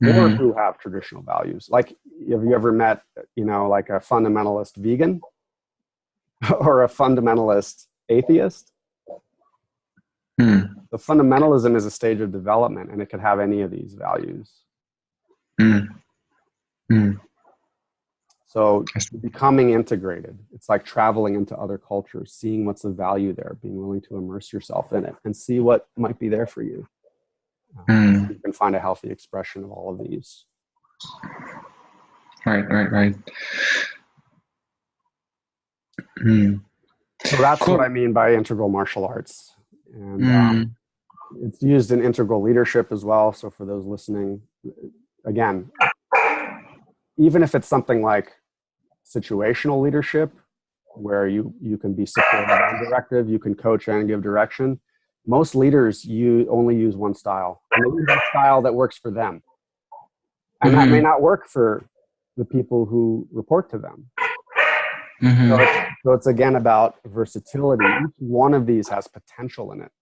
or who have traditional values. Like, have you ever met, like a fundamentalist vegan or a fundamentalist atheist? The fundamentalism is a stage of development, and it could have any of these values. So becoming integrated, it's like traveling into other cultures, seeing what's of value there, being willing to immerse yourself in it and see what might be there for you. You can find a healthy expression of all of these. Right. So that's what I mean by integral martial arts. And it's used in integral leadership as well. So for those listening, again, even if it's something like situational leadership, where you can be supportive and directive, you can coach and give direction, most leaders only use one style. And they use a style that works for them. And that may not work for the people who report to them. So it's again about versatility. Each one of these has potential in it.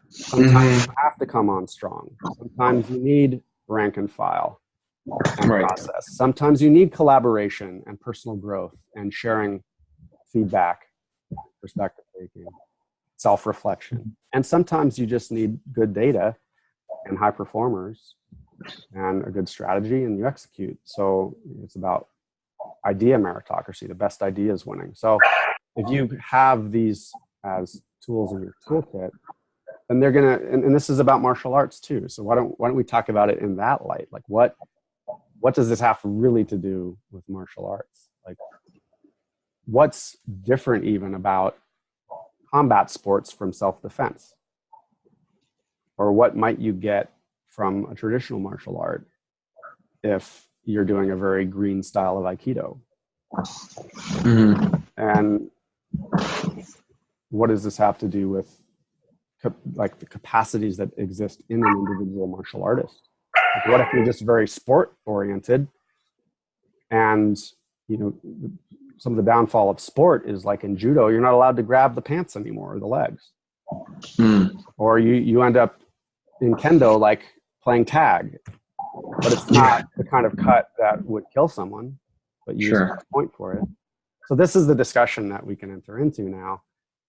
Sometimes you have to come on strong. Sometimes you need rank and file and process. Sometimes you need collaboration and personal growth and sharing feedback, perspective taking, self-reflection. And sometimes you just need good data and high performers and a good strategy, and you execute. So it's about idea meritocracy, the best ideas winning. So if you have these as tools in your toolkit, then they're gonna, and this is about martial arts too. So why don't we talk about it in that light? Like what does this have really to do with martial arts? Like, what's different even about combat sports from self-defense? Or what might you get from a traditional martial art if you're doing a very green style of Aikido? And what does this have to do with like the capacities that exist in an individual martial artist? Like, what if you're just very sport oriented, and some of the downfall of sport is, like in judo, you're not allowed to grab the pants anymore or the legs. Or you end up in kendo like playing tag, but it's not the kind of cut that would kill someone, but you just have a point for it. So this is the discussion that we can enter into now.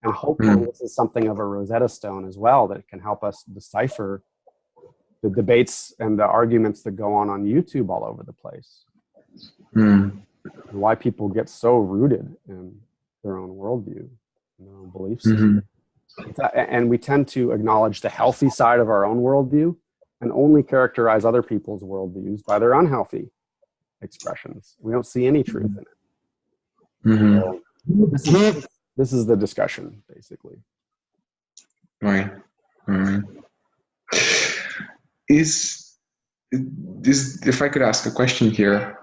And hopefully this is something of a Rosetta Stone as well, that can help us decipher the debates and the arguments that go on YouTube all over the place. Why people get so rooted in their own worldview, and their own belief system. And we tend to acknowledge the healthy side of our own worldview and only characterize other people's worldviews by their unhealthy expressions. We don't see any truth in it. So this is the discussion, basically. Right. Is if I could ask a question here,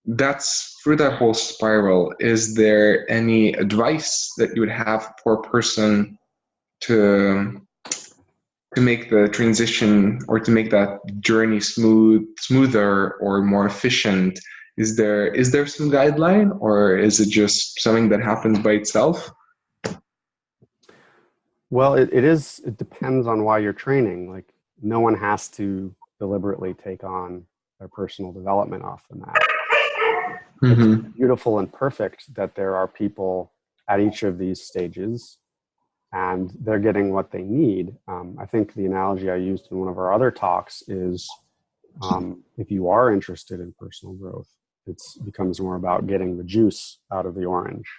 that's through that whole spiral. Is there any advice that you would have for a person to make the transition or to make that journey smoother or more efficient? Is there some guideline, or is it just something that happens by itself? Well, it depends on why you're training. Like, no one has to deliberately take on their personal development off the mat. Mm-hmm. It's beautiful and perfect that there are people at each of these stages and they're getting what they need. I think the analogy I used in one of our other talks is if you are interested in personal growth, it becomes more about getting the juice out of the orange.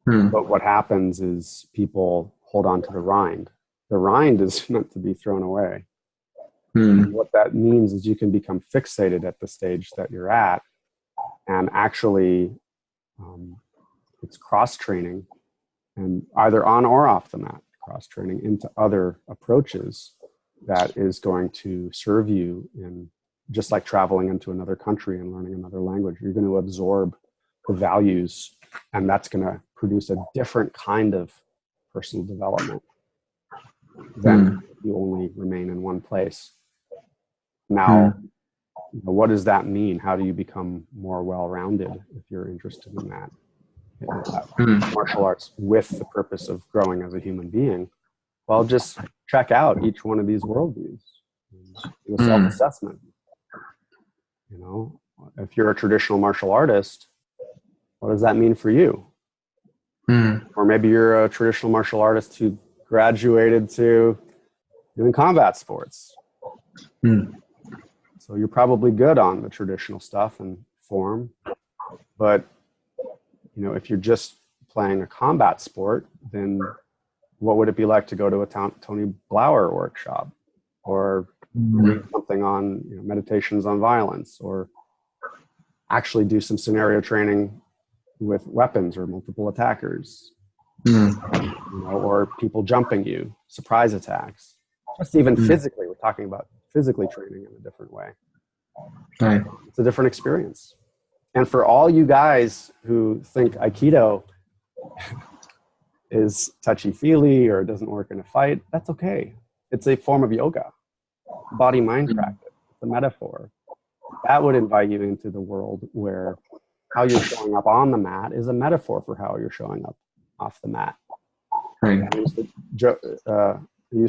But what happens is people hold on to the rind. The rind is meant to be thrown away. And what that means is you can become fixated at the stage that you're at, and actually it's cross-training, and either on or off the mat, cross-training into other approaches that is going to serve you in, just like traveling into another country and learning another language. You're going to absorb the values, and that's going to produce a different kind of personal development than if you only remain in one place. Now, what does that mean? How do you become more well-rounded if you're interested in that? Martial arts with the purpose of growing as a human being. Well, just check out each one of these worldviews. Do a self-assessment. You know, if you're a traditional martial artist, what does that mean for you? Or maybe you're a traditional martial artist who graduated to doing combat sports. So you're probably good on the traditional stuff and form, but you know, if you're just playing a combat sport, then what would it be like to go to a Tony Blauer workshop, or read something on, you know, meditations on violence, or actually do some scenario training with weapons or multiple attackers, you know, or people jumping you, surprise attacks, just even physically. We're talking about physically training in a different way. Right. It's a different experience. And for all you guys who think Aikido is touchy-feely or doesn't work in a fight, that's okay. It's a form of yoga, body-mind practice, it's a metaphor. That would invite you into the world where how you're showing up on the mat is a metaphor for how you're showing up off the mat. Right. I used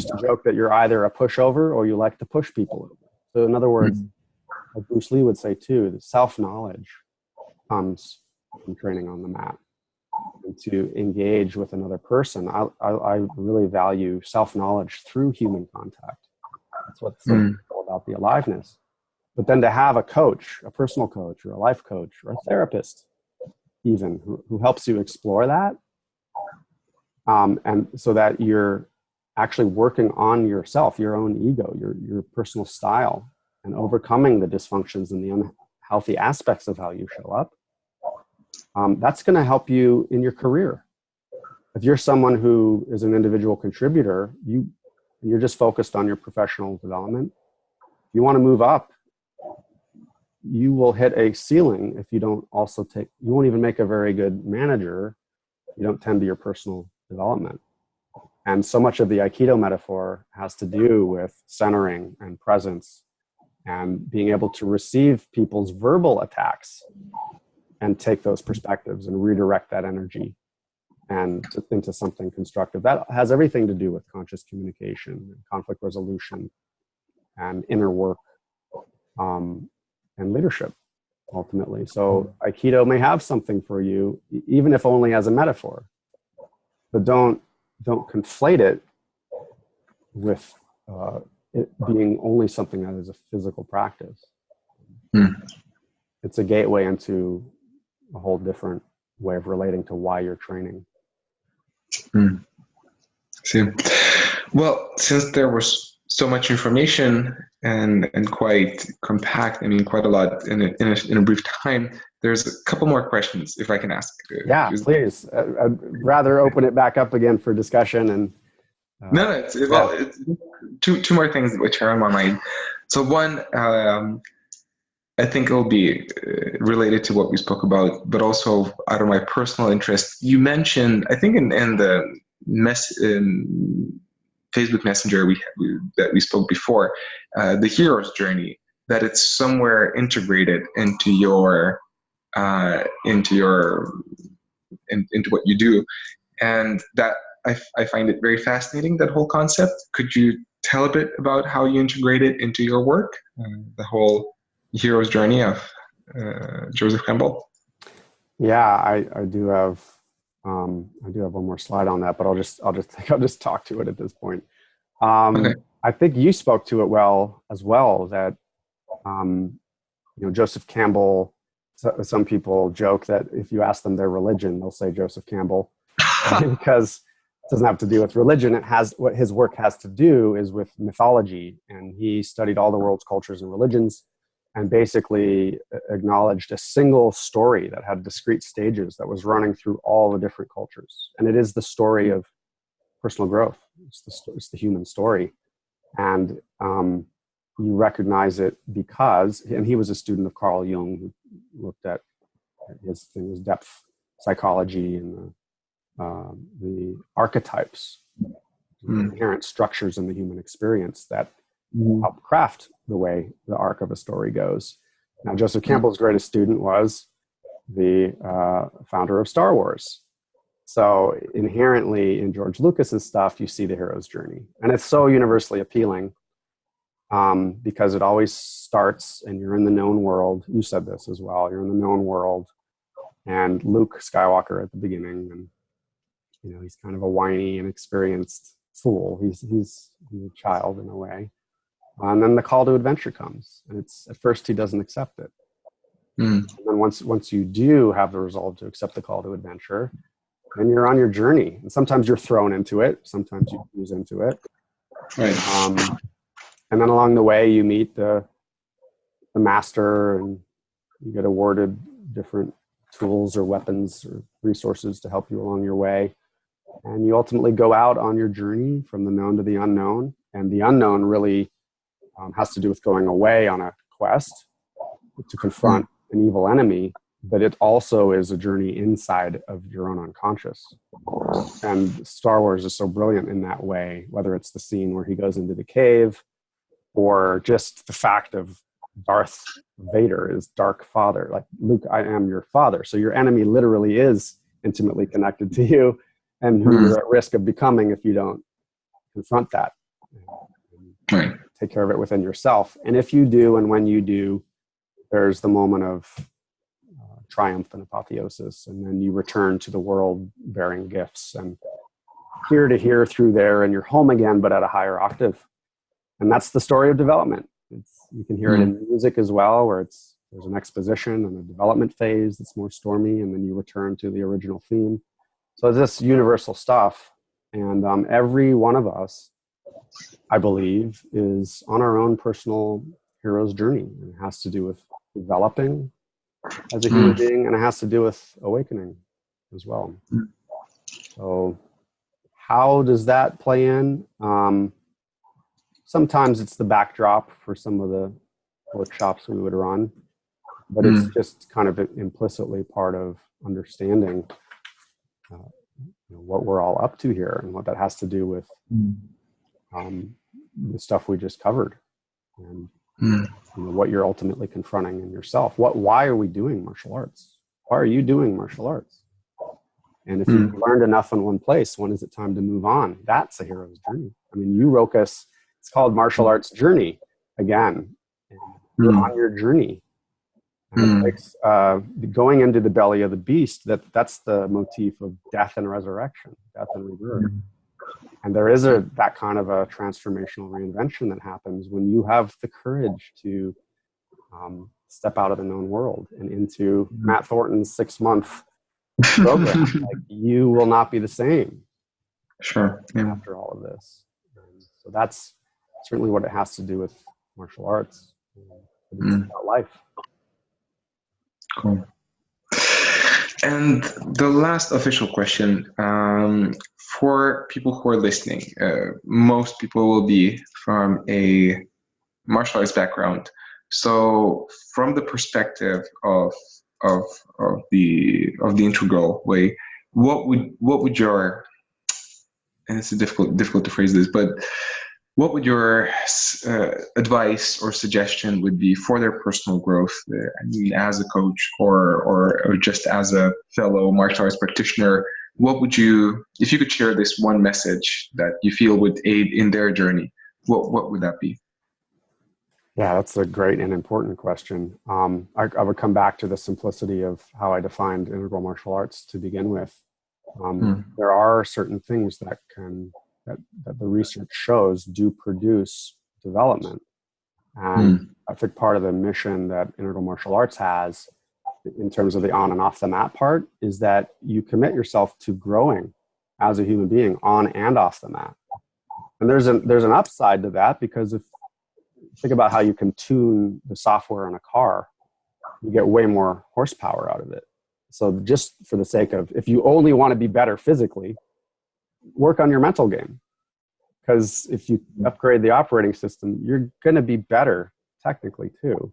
to joke that you're either a pushover or you like to push people over. So in other words, like Bruce Lee would say too, the self-knowledge comes from training on the mat. And to engage with another person, I really value self-knowledge through human contact. That's what's so cool about the aliveness. But then to have a coach, a personal coach or a life coach or a therapist even, who helps you explore that, and so that you're actually working on yourself, your own ego, your personal style, and overcoming the dysfunctions and the unhealthy aspects of how you show up, that's going to help you in your career. If you're someone who is an individual contributor, you're just focused on your professional development. If you want to move up, you will hit a ceiling if you don't also you won't even make a very good manager. You don't tend to your personal development. And so much of the Aikido metaphor has to do with centering and presence and being able to receive people's verbal attacks and take those perspectives and redirect that energy and into something constructive. That has everything to do with conscious communication and conflict resolution and inner work and leadership, ultimately. So Aikido may have something for you, even if only as a metaphor, but don't conflate it with it being only something that is a physical practice. It's a gateway into a whole different way of relating to why you're training. See, well, since there was so much information and quite compact, I mean, quite a lot in a brief time, there's a couple more questions if I can ask. Yeah, please. I'd rather open it back up again for discussion and No, it's two more things which are on my mind. So one, I think it'll be related to what we spoke about, but also out of my personal interest. You mentioned, I think, in the in Facebook Messenger that we spoke before, the hero's journey, that it's somewhere integrated into what you do, and that I find it very fascinating, that whole concept. Could you tell a bit about how you integrate it into your work, the whole hero's journey of Joseph Campbell? Yeah, I do have one more slide on that, but I'll just talk to it at this point. Okay. I think you spoke to it well as well, that Joseph Campbell. Some people joke that if you ask them their religion, they'll say Joseph Campbell, because it doesn't have to do with religion. It has, what his work has to do is with mythology, and he studied all the world's cultures and religions, and basically acknowledged a single story that had discrete stages that was running through all the different cultures. And it is the story of personal growth. It's the human story. And you recognize it because, and he was a student of Carl Jung, who looked at his thing was depth psychology and the archetypes, the inherent structures in the human experience that help craft the way the arc of a story goes. Now, Joseph Campbell's greatest student was the founder of Star Wars. So inherently in George Lucas's stuff, you see the hero's journey. And it's so universally appealing because it always starts and you're in the known world. You said this as well. You're in the known world. And Luke Skywalker at the beginning, and he's kind of a whiny, inexperienced fool. He's a child in a way. And then the call to adventure comes, and it's at first he doesn't accept it. And then once you do have the resolve to accept the call to adventure, then you're on your journey. And sometimes you're thrown into it, sometimes you fuse into it. Right. And then along the way, you meet the master, and you get awarded different tools or weapons or resources to help you along your way. And you ultimately go out on your journey from the known to the unknown. And the unknown really has to do with going away on a quest to confront an evil enemy, but it also is a journey inside of your own unconscious. And Star Wars is so brilliant in that way, whether it's the scene where he goes into the cave, or just the fact of Darth Vader is Dark Father. Like, Luke, I am your father. So your enemy literally is intimately connected to you, and who you're at risk of becoming if you don't confront that. Right. Take care of it within yourself. And if you do, and when you do, there's the moment of triumph and apotheosis. And then you return to the world bearing gifts, and here to here through there, and you're home again, but at a higher octave. And that's the story of development. You can hear it in music as well, where there's an exposition and a development phase that's more stormy, and then you return to the original theme. So it's this universal stuff. And every one of us, I believe, is on our own personal hero's journey. And it has to do with developing as a human being, and it has to do with awakening as well. So how does that play in? Sometimes it's the backdrop for some of the workshops we would run, but it's just kind of implicitly part of understanding what we're all up to here, and what that has to do with the stuff we just covered, and what you're ultimately confronting in yourself. Why are we doing martial arts? Why are you doing martial arts? And if you've learned enough in one place, when is it time to move on? That's a hero's journey. I mean, you, Rokas, it's called Martial Arts Journey again. You're on your journey. And it's going into the belly of the beast. That's the motif of death and resurrection, death and rebirth. And there is that kind of a transformational reinvention that happens when you have the courage to step out of the known world and into Matt Thornton's 6-month program. Like, you will not be the same. Sure. Yeah. After all of this. And so that's certainly what it has to do with martial arts. It's about life. Cool. And the last official question, for people who are listening, most people will be from a martial arts background. So from the perspective of the integral way, what would your, and it's difficult to phrase this, but what would your advice or suggestion would be for their personal growth? I mean, as a coach or just as a fellow martial arts practitioner, what would you, if you could share this one message that you feel would aid in their journey, what would that be? Yeah, that's a great and important question. I would come back to the simplicity of how I defined integral martial arts to begin with. There are certain things that the research shows do produce development. And I think part of the mission that integral martial arts has in terms of the on and off the mat part is that you commit yourself to growing as a human being on and off the mat. And there's an upside to that, because if think about how you can tune the software in a car, you get way more horsepower out of it. So just for the sake of, if you only want to be better physically, work on your mental game. Because if you upgrade the operating system, you're going to be better technically too.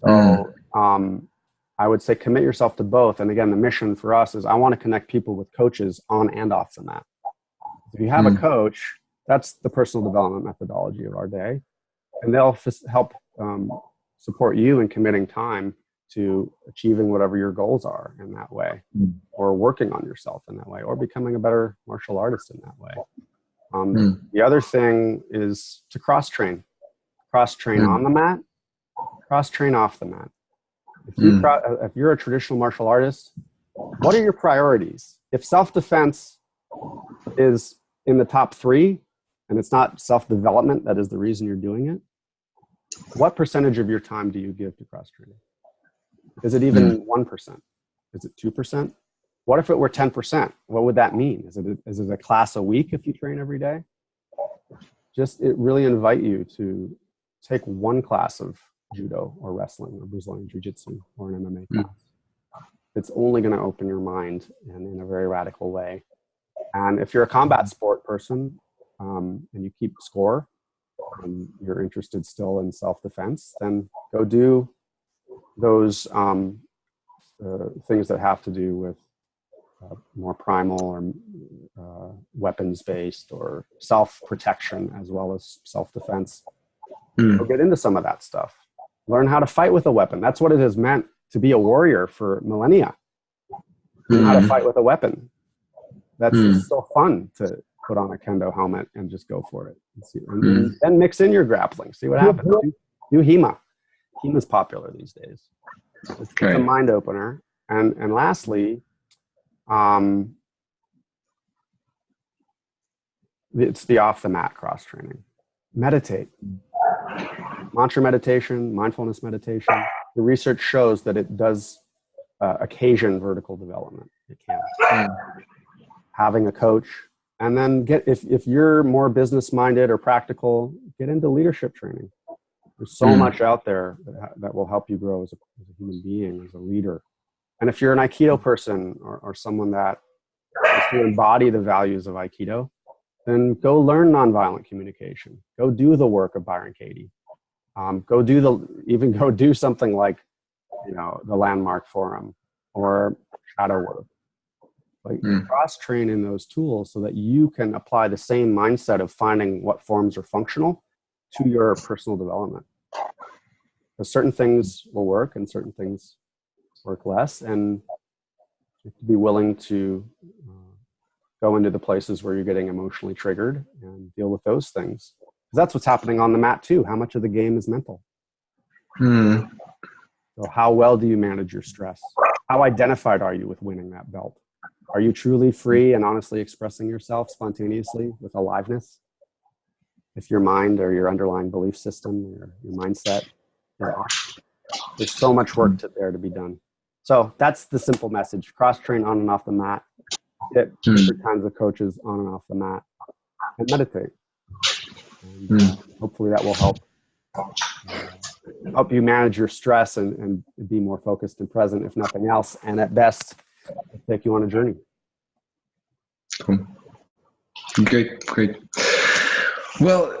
So I would say commit yourself to both. And again, the mission for us is I want to connect people with coaches on and off the mat. If you have a coach, that's the personal development methodology of our day. And they'll help support you in committing time to achieving whatever your goals are in that way, or working on yourself in that way, or becoming a better martial artist in that way. The other thing is to cross-train. Cross-train on the mat, cross-train off the mat. If you're a traditional martial artist, what are your priorities? If self-defense is in the top 3, and it's not self-development that is the reason you're doing it, what percentage of your time do you give to cross-training? Is it even 1%? Is it 2%? What if it were 10%? What would that mean? Is it a class a week if you train every day? It really invite you to take one class of judo or wrestling or Brazilian jiu-jitsu or an MMA class. It's only going to open your mind and in a very radical way. And if you're a combat sport person and you keep score and you're interested still in self-defense, then go do those things that have to do with more primal or weapons-based or self-protection as well as self-defense. Go get into some of that stuff. Learn how to fight with a weapon. That's what it has meant to be a warrior for millennia. Learn how to fight with a weapon. That's so fun to put on a kendo helmet and just go for it. And then mix in your grappling. See what happens. Do HEMA. HEMA's popular these days. It's a mind opener. And lastly, it's the off the mat cross training. Meditate. Mantra meditation, mindfulness meditation. The research shows that it does occasion vertical development. It can. Having a coach, and then if you're more business minded or practical, get into leadership training. There's so much out there that will help you grow as a human being, as a leader. And if you're an Aikido person or someone that wants to embody the values of Aikido, then go learn nonviolent communication. Go do the work of Byron Katie. Go do something like, the Landmark Forum or shadow work. Cross-train in those tools so that you can apply the same mindset of finding what forms are functional to your personal development. Because certain things will work and certain things work less, and you have to be willing to go into the places where you're getting emotionally triggered and deal with those things. Because that's what's happening on the mat too. How much of the game is mental? So how well do you manage your stress? How identified are you with winning that belt? Are you truly free and honestly expressing yourself spontaneously with aliveness? If your mind or your underlying belief system or your mindset is off, there's so much work there to be done. So that's the simple message. Cross-train on and off the mat. Get different kinds of coaches on and off the mat. And meditate. And, hopefully that will help you manage your stress and be more focused and present, if nothing else. And at best, take you on a journey. Cool. Great. Well,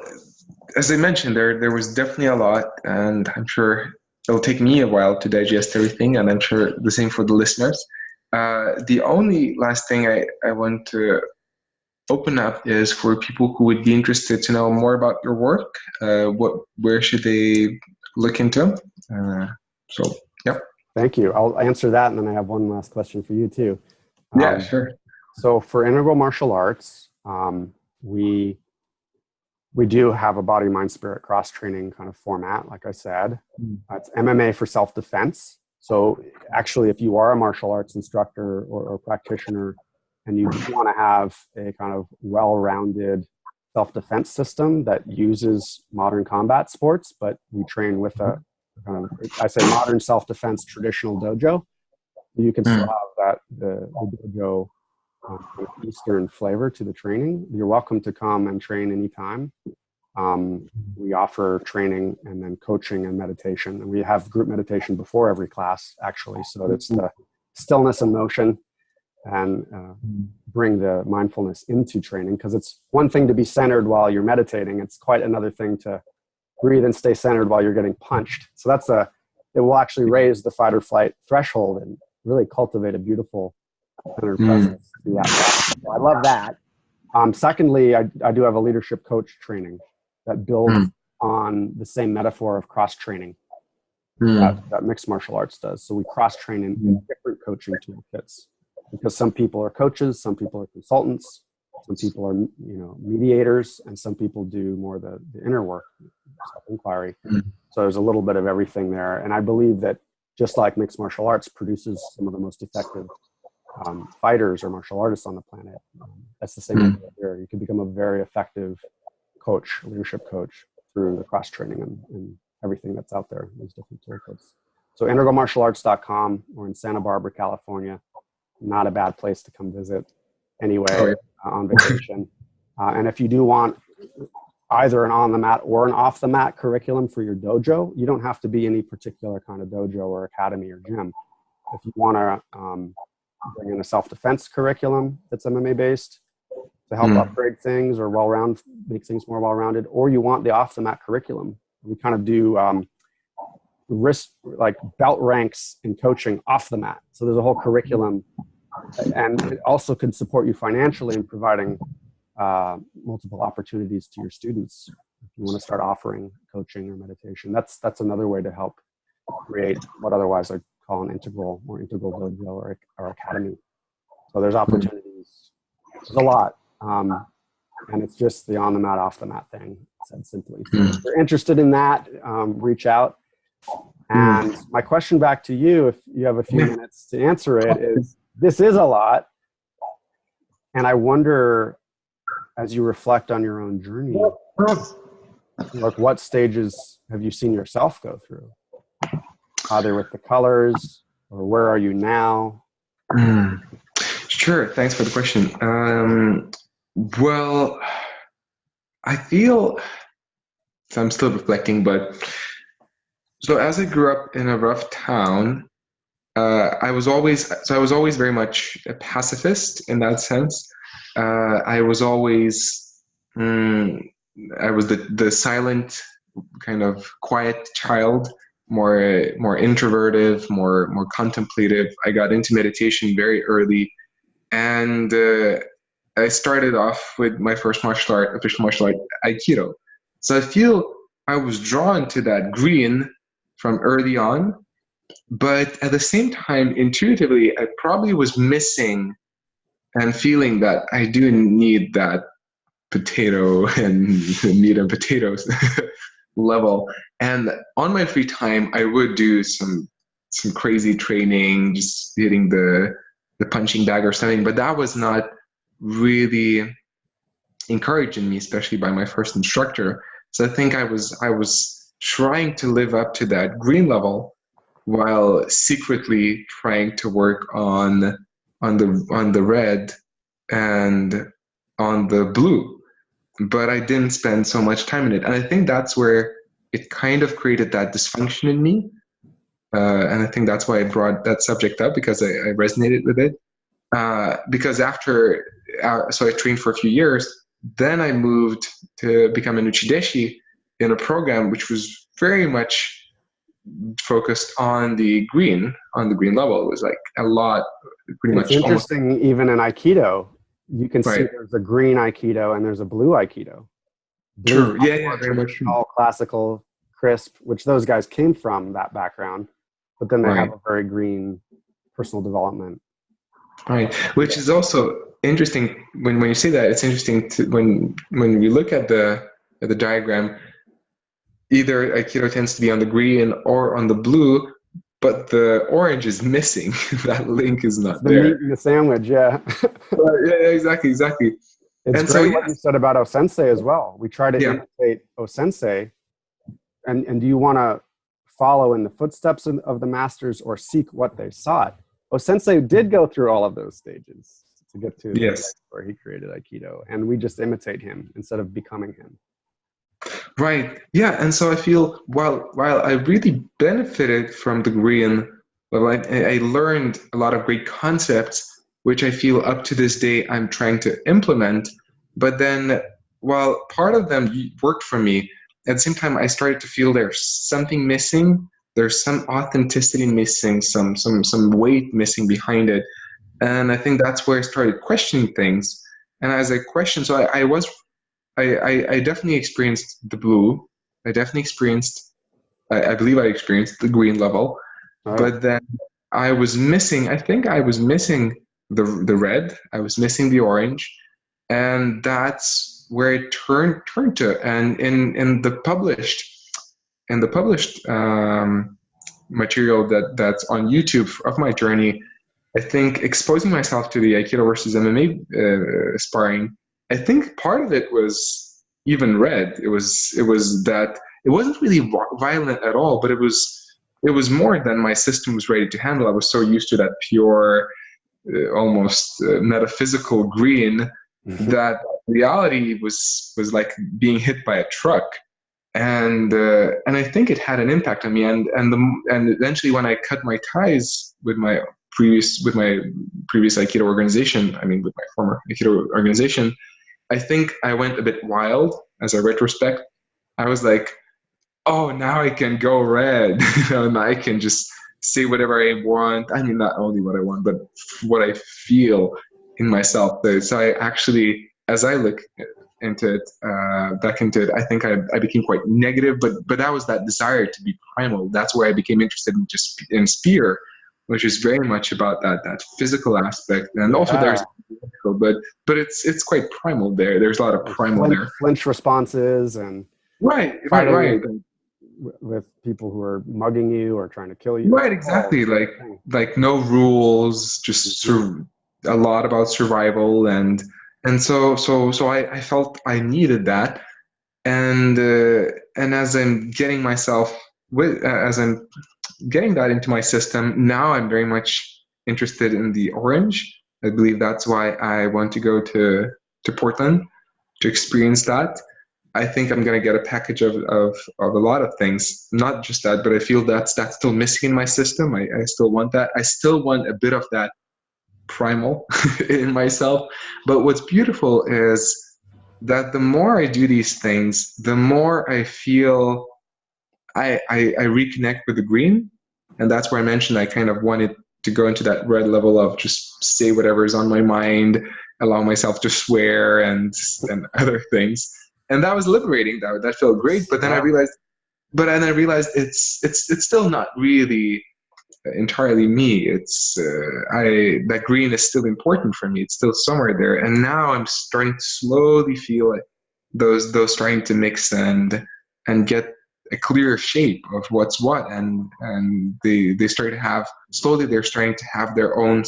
as I mentioned, there was definitely a lot, and I'm sure it'll take me a while to digest everything, and I'm sure the same for the listeners. The only last thing I want to open up is for people who would be interested to know more about your work. Where should they look into? So, yeah. Thank you. I'll answer that, and then I have one last question for you too. Yeah, sure. So for integral martial arts, we do have a body, mind, spirit cross training kind of format. Like I said, it's MMA for self-defense. So actually, if you are a martial arts instructor or practitioner, and you do want to have a kind of well-rounded self-defense system that uses modern combat sports, but we train with a kind of, I say modern self-defense traditional dojo, you can still have that the dojo Eastern flavor to the training. You're welcome to come and train anytime. We offer training and then coaching and meditation. And we have group meditation before every class, actually. So it's the stillness and motion, and bring the mindfulness into training, because it's one thing to be centered while you're meditating. It's quite another thing to breathe and stay centered while you're getting punched. So it will actually raise the fight or flight threshold and really cultivate a beautiful centered presence through that process. So I love that. Secondly, I do have a leadership coach training that builds on the same metaphor of cross training that mixed martial arts does. So we cross train in different coaching toolkits, because some people are coaches, some people are consultants, some people are mediators, and some people do more the inner work, self-inquiry. So there's a little bit of everything there. And I believe that just like mixed martial arts produces some of the most effective fighters or martial artists on the planet, that's the same idea here. You can become a very effective coach, leadership coach, through the cross training and everything that's out there, these different toolkits. So integralmartialarts.com. We're in Santa Barbara, California. Not a bad place to come visit anyway, on vacation. And if you do want either an on the mat or an off the mat curriculum for your dojo, you don't have to be any particular kind of dojo or academy or gym. If you want to bring in a self-defense curriculum that's MMA based to help upgrade things or make things more well-rounded, or you want the off the mat curriculum, we kind of do like belt ranks in coaching off the mat. So there's a whole curriculum, and it also could support you financially in providing multiple opportunities to your students. If you want to start offering coaching or meditation, that's another way to help create what otherwise I call an integral dojo or academy. So there's opportunities. There's a lot. And it's just the on the mat, off the mat thing, said simply. So if you're interested in that, reach out. And my question back to you, if you have a few minutes to answer it, is this is a lot. And I wonder, as you reflect on your own journey, like what stages have you seen yourself go through? Either with the colors, or where are you now? Sure, thanks for the question. Well, I feel, so I'm still reflecting, but so as I grew up in a rough town, I was always very much a pacifist in that sense. I was always, I was the silent, kind of quiet child, more introverted, more contemplative. I got into meditation very early, and I started off with my first official martial art, Aikido. So I feel I was drawn to that green from early on, but at the same time, intuitively, I probably was missing and feeling that I do need that potato and meat and potatoes level. And on my free time, I would do some crazy training, just hitting the punching bag or something, but that was not really encouraging me, especially by my first instructor. So I think I was trying to live up to that green level while secretly trying to work on the red and on the blue, but I didn't spend so much time in it. And I think that's where it kind of created that dysfunction in me, And I think that's why I brought that subject up, because I resonated with it. Because after, so I trained for a few years, then I moved to become a Nuchideshi in a program which was very much focused on the green level. It was like a lot, pretty It's much almost. interesting, even in Aikido, you can see Right. there's a green Aikido and there's a blue Aikido. Blue's True. Yeah, more very much true. traditional, classical, crisp, which those guys came from that background, but then they have Right. a very green personal development. Right. Which is also interesting when you say that. It's interesting to, when we look at the diagram, either Aikido tends to be on the green or on the blue, but the orange is missing. That link is not The there. meat in the sandwich, yeah. Yeah, exactly. It's And so, great what yes, you said about O-sensei as well. We try to yeah, imitate O-sensei, and do you want to follow in the footsteps of the masters or seek what they sought? O-sensei did go through all of those stages to get to the yes. place where he created Aikido, and we just imitate him instead of becoming him. Right. Yeah. And so I feel while I really benefited from the green, well, I learned a lot of great concepts, which I feel up to this day I'm trying to implement. But then while part of them worked for me, at the same time I started to feel there's something missing. There's some authenticity missing, some weight missing behind it. And I think that's where I started questioning things. And as I questioned, so I definitely experienced the blue. I definitely experienced, I believe I experienced the green level, Oh, yeah. but then I was missing, I think I was missing the red, I was missing the orange, and that's where it turned to. And in the published material that's on YouTube of my journey, I think exposing myself to the Aikido versus MMA sparring, I think part of it was even red. It was that it wasn't really violent at all, but it was more than my system was ready to handle. I was so used to that pure, almost metaphysical green, that reality was like being hit by a truck. And I think it had an impact on me. And eventually, when I cut my ties with my previous Aikido organization, I mean with my former Aikido organization, I think I went a bit wild as a retrospect. I was like, oh, now I can go red, and I can just say whatever I want. I mean, not only what I want, but what I feel in myself. So I actually, as I look into it, back into it, I think I became quite negative, but that was that desire to be primal. That's where I became interested in spear, which is very much about that physical aspect, and also there's but it's quite primal there. There's a lot of primal there. Flinch responses and Right. with people who are mugging you or trying to kill you. Right, exactly. Like no rules, just a lot about survival, and so I felt I needed that, and as I'm getting as I'm getting that into my system, now I'm very much interested in the orange. I believe that's why I want to go to Portland to experience that. I think I'm going to get a package of a lot of things, not just that, but I feel that's still missing in my system. I still want that. I still want a bit of that primal in myself. But what's beautiful is that the more I do these things, the more I feel I reconnect with the green. And that's where I mentioned I kind of wanted to go into that red level of just say whatever is on my mind, allow myself to swear and other things. And that was liberating. That felt great. But then I realized it's still not really entirely me. That green is still important for me. It's still somewhere there. And now I'm starting to slowly feel like those starting to mix and get a clearer shape of what's what. And they start to have slowly. They're starting to have their own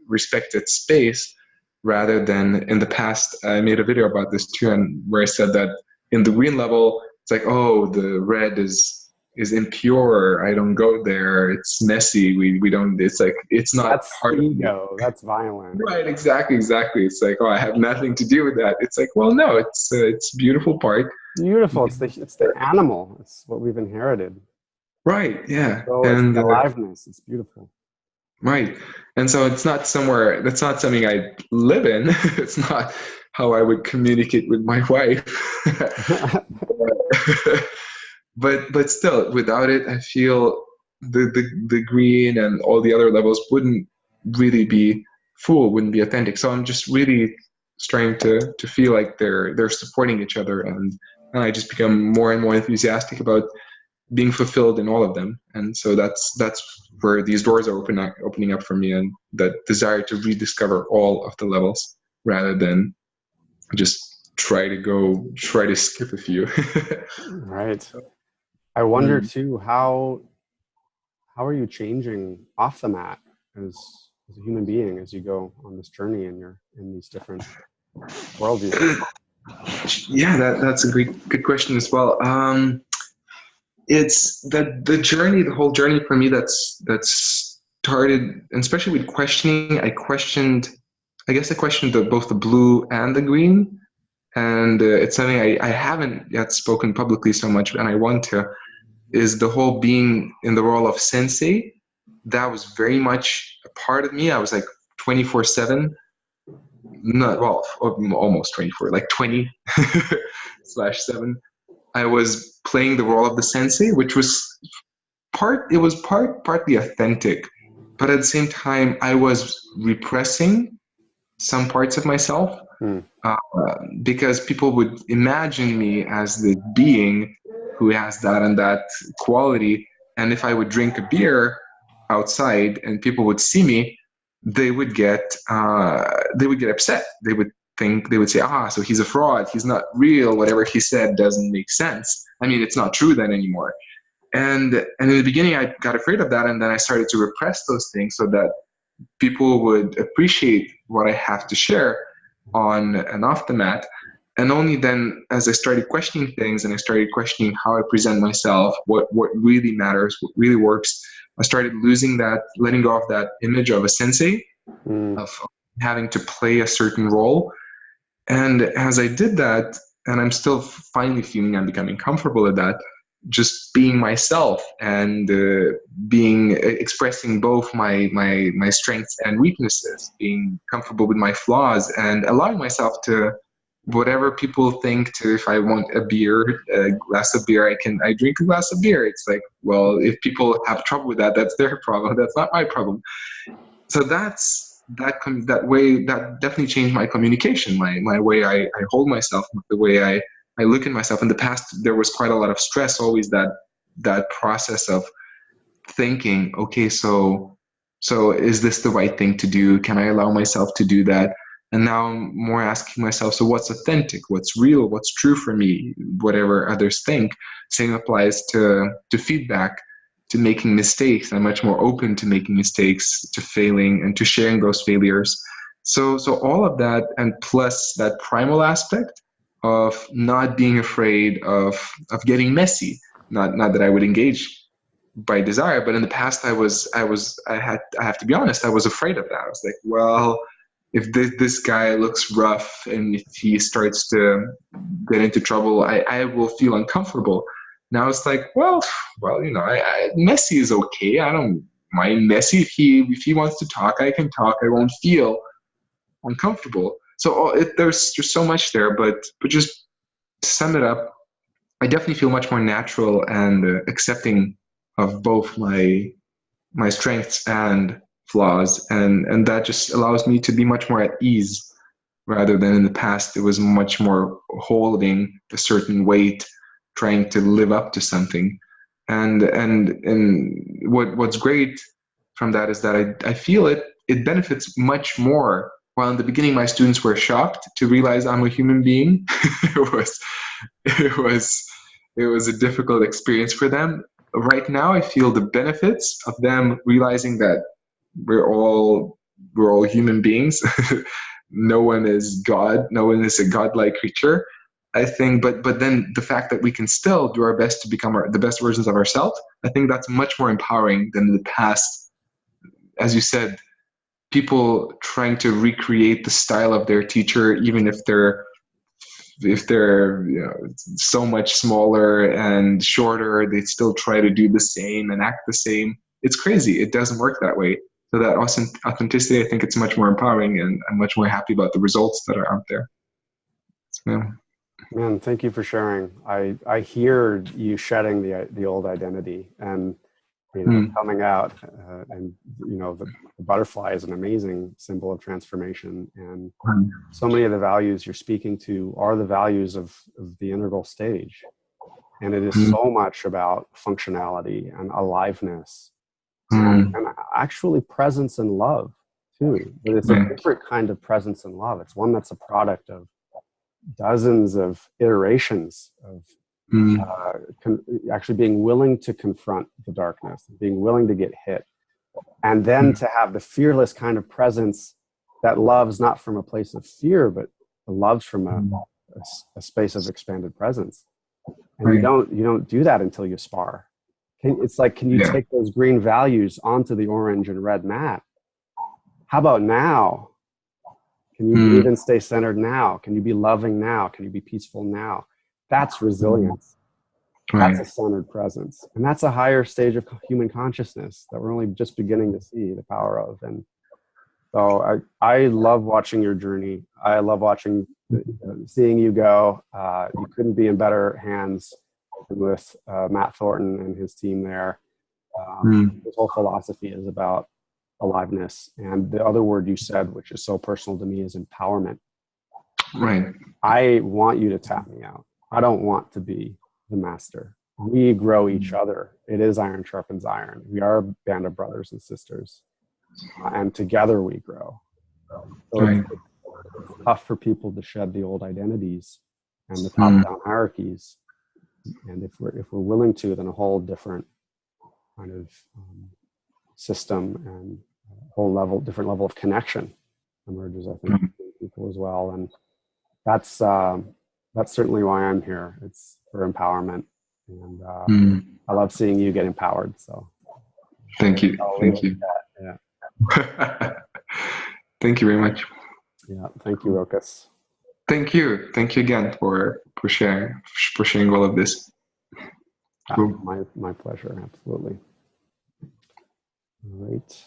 respected space. Rather than in the past, I made a video about this too, and where I said that in the green level, it's like, oh, the red is impure. I don't go there. It's messy. We don't. It's like it's not that's part ego. That's violent. Right. Exactly. It's like, oh, I have nothing to do with that. It's like, well, no. It's a beautiful part. Beautiful. It's the animal. It's what we've inherited. Right. Yeah. So it's And the aliveness. It's beautiful. right. And so it's not somewhere, that's not something I live in. It's not how I would communicate with my wife. But still, without it, I feel the green and all the other levels wouldn't really be full, wouldn't be authentic. So I'm just really starting to feel like they're supporting each other, and I just become more and more enthusiastic about being fulfilled in all of them. And so that's where these doors are opening up for me, and that desire to rediscover all of the levels rather than just try to skip a few. Right. I wonder Mm. too, how are you changing off the mat as a human being as you go on this journey and you're in these different worldviews? Yeah, that's a good question as well. It's the journey, the whole journey for me that's started, and especially with questioning. I guess I questioned both the blue and the green, and it's something I haven't yet spoken publicly so much, and I want to. Is the whole being in the role of sensei. That was very much a part of me. I was like 24/7, not well, almost 24, like 20/7. I was playing the role of the sensei, which was partly authentic, but at the same time, I was repressing some parts of myself Hmm. uh, because people would imagine me as the being who has that and that quality. And if I would drink a beer outside and people would see me, they would get upset. They would say, so he's a fraud. He's not real. Whatever he said doesn't make sense. I mean, it's not true then anymore. And in the beginning, I got afraid of that, and then I started to repress those things so that people would appreciate what I have to share on and off the mat. And only then, as I started questioning things and I started questioning how I present myself, what really matters, what really works, I started letting go of that image of a sensei, of having to play a certain role. And as I did that, and I'm still finally feeling I'm becoming comfortable with that, just being myself and expressing both my strengths and weaknesses, being comfortable with my flaws, and allowing myself to whatever people think to. If I want a glass of beer, I drink a glass of beer. It's like, well, if people have trouble with that, that's their problem. That's not my problem. So that way, that definitely changed my communication, my way I hold myself, the way I look at myself. In the past, there was quite a lot of stress, always that process of thinking, okay, so is this the right thing to do? Can I allow myself to do that? And now I'm more asking myself, so what's authentic? What's real? What's true for me? Whatever others think. Same applies to feedback, to making mistakes. I'm much more open to making mistakes, to failing, and to sharing those failures. So all of that, and plus that primal aspect of not being afraid of getting messy. Not that I would engage by desire, but in the past I have to be honest, I was afraid of that. I was like, well, if this guy looks rough and if he starts to get into trouble, I will feel uncomfortable. Now it's like, well, messy is okay. I don't mind messy. If he wants to talk, I can talk. I won't feel uncomfortable. So there's so much there, but just to sum it up, I definitely feel much more natural and accepting of both my strengths and flaws, and that just allows me to be much more at ease, rather than in the past it was much more holding a certain weight, trying to live up to something. And what's great from that is that I feel it benefits much more. While in the beginning my students were shocked to realize I'm a human being, it was it was a difficult experience for them. Right now I feel the benefits of them realizing that we're all human beings. No one is God. No one is a godlike creature. I think, but then the fact that we can still do our best to become the best versions of ourselves, I think that's much more empowering than in the past. As you said, people trying to recreate the style of their teacher, even if they're if they're so much smaller and shorter, they still try to do the same and act the same. It's crazy. It doesn't work that way. So that authenticity, I think it's much more empowering, and I'm much more happy about the results that are out there. Yeah. Man, thank you for sharing. I hear you shedding the old identity and coming out, and the butterfly is an amazing symbol of transformation. And so many of the values you're speaking to are the values of the integral stage, and it is so much about functionality and aliveness, and actually presence and love too. But it's a different kind of presence and love. It's one that's a product of dozens of iterations of actually being willing to confront the darkness, being willing to get hit, and then to have the fearless kind of presence that loves not from a place of fear, but loves from a space of expanded presence. And you don't do that until you spar. It's like, can you take those green values onto the orange and red mat? How about now? Can you breathe and stay centered now? Can you be loving now? Can you be peaceful now? That's resilience. That's a centered presence. And that's a higher stage of human consciousness that we're only just beginning to see the power of. And so I love watching your journey. I love seeing you go. You couldn't be in better hands with Matt Thornton and his team there. His whole philosophy is about aliveness. And the other word you said, which is so personal to me, is empowerment. Right. I want you to tap me out. I don't want to be the master. We grow each other. It is iron sharpens iron. We are a band of brothers and sisters. And together we grow. So it's tough for people to shed the old identities and the top-down hierarchies. And if we're willing to, then a whole different kind of system and different level of connection emerges, I think, with people as well. And that's certainly why I'm here. It's for empowerment, and I love seeing you get empowered. So thank you. Thank you. Thank you very much. Yeah, thank you, Rokas. Thank you again for sharing all of this. My pleasure. Absolutely. All right.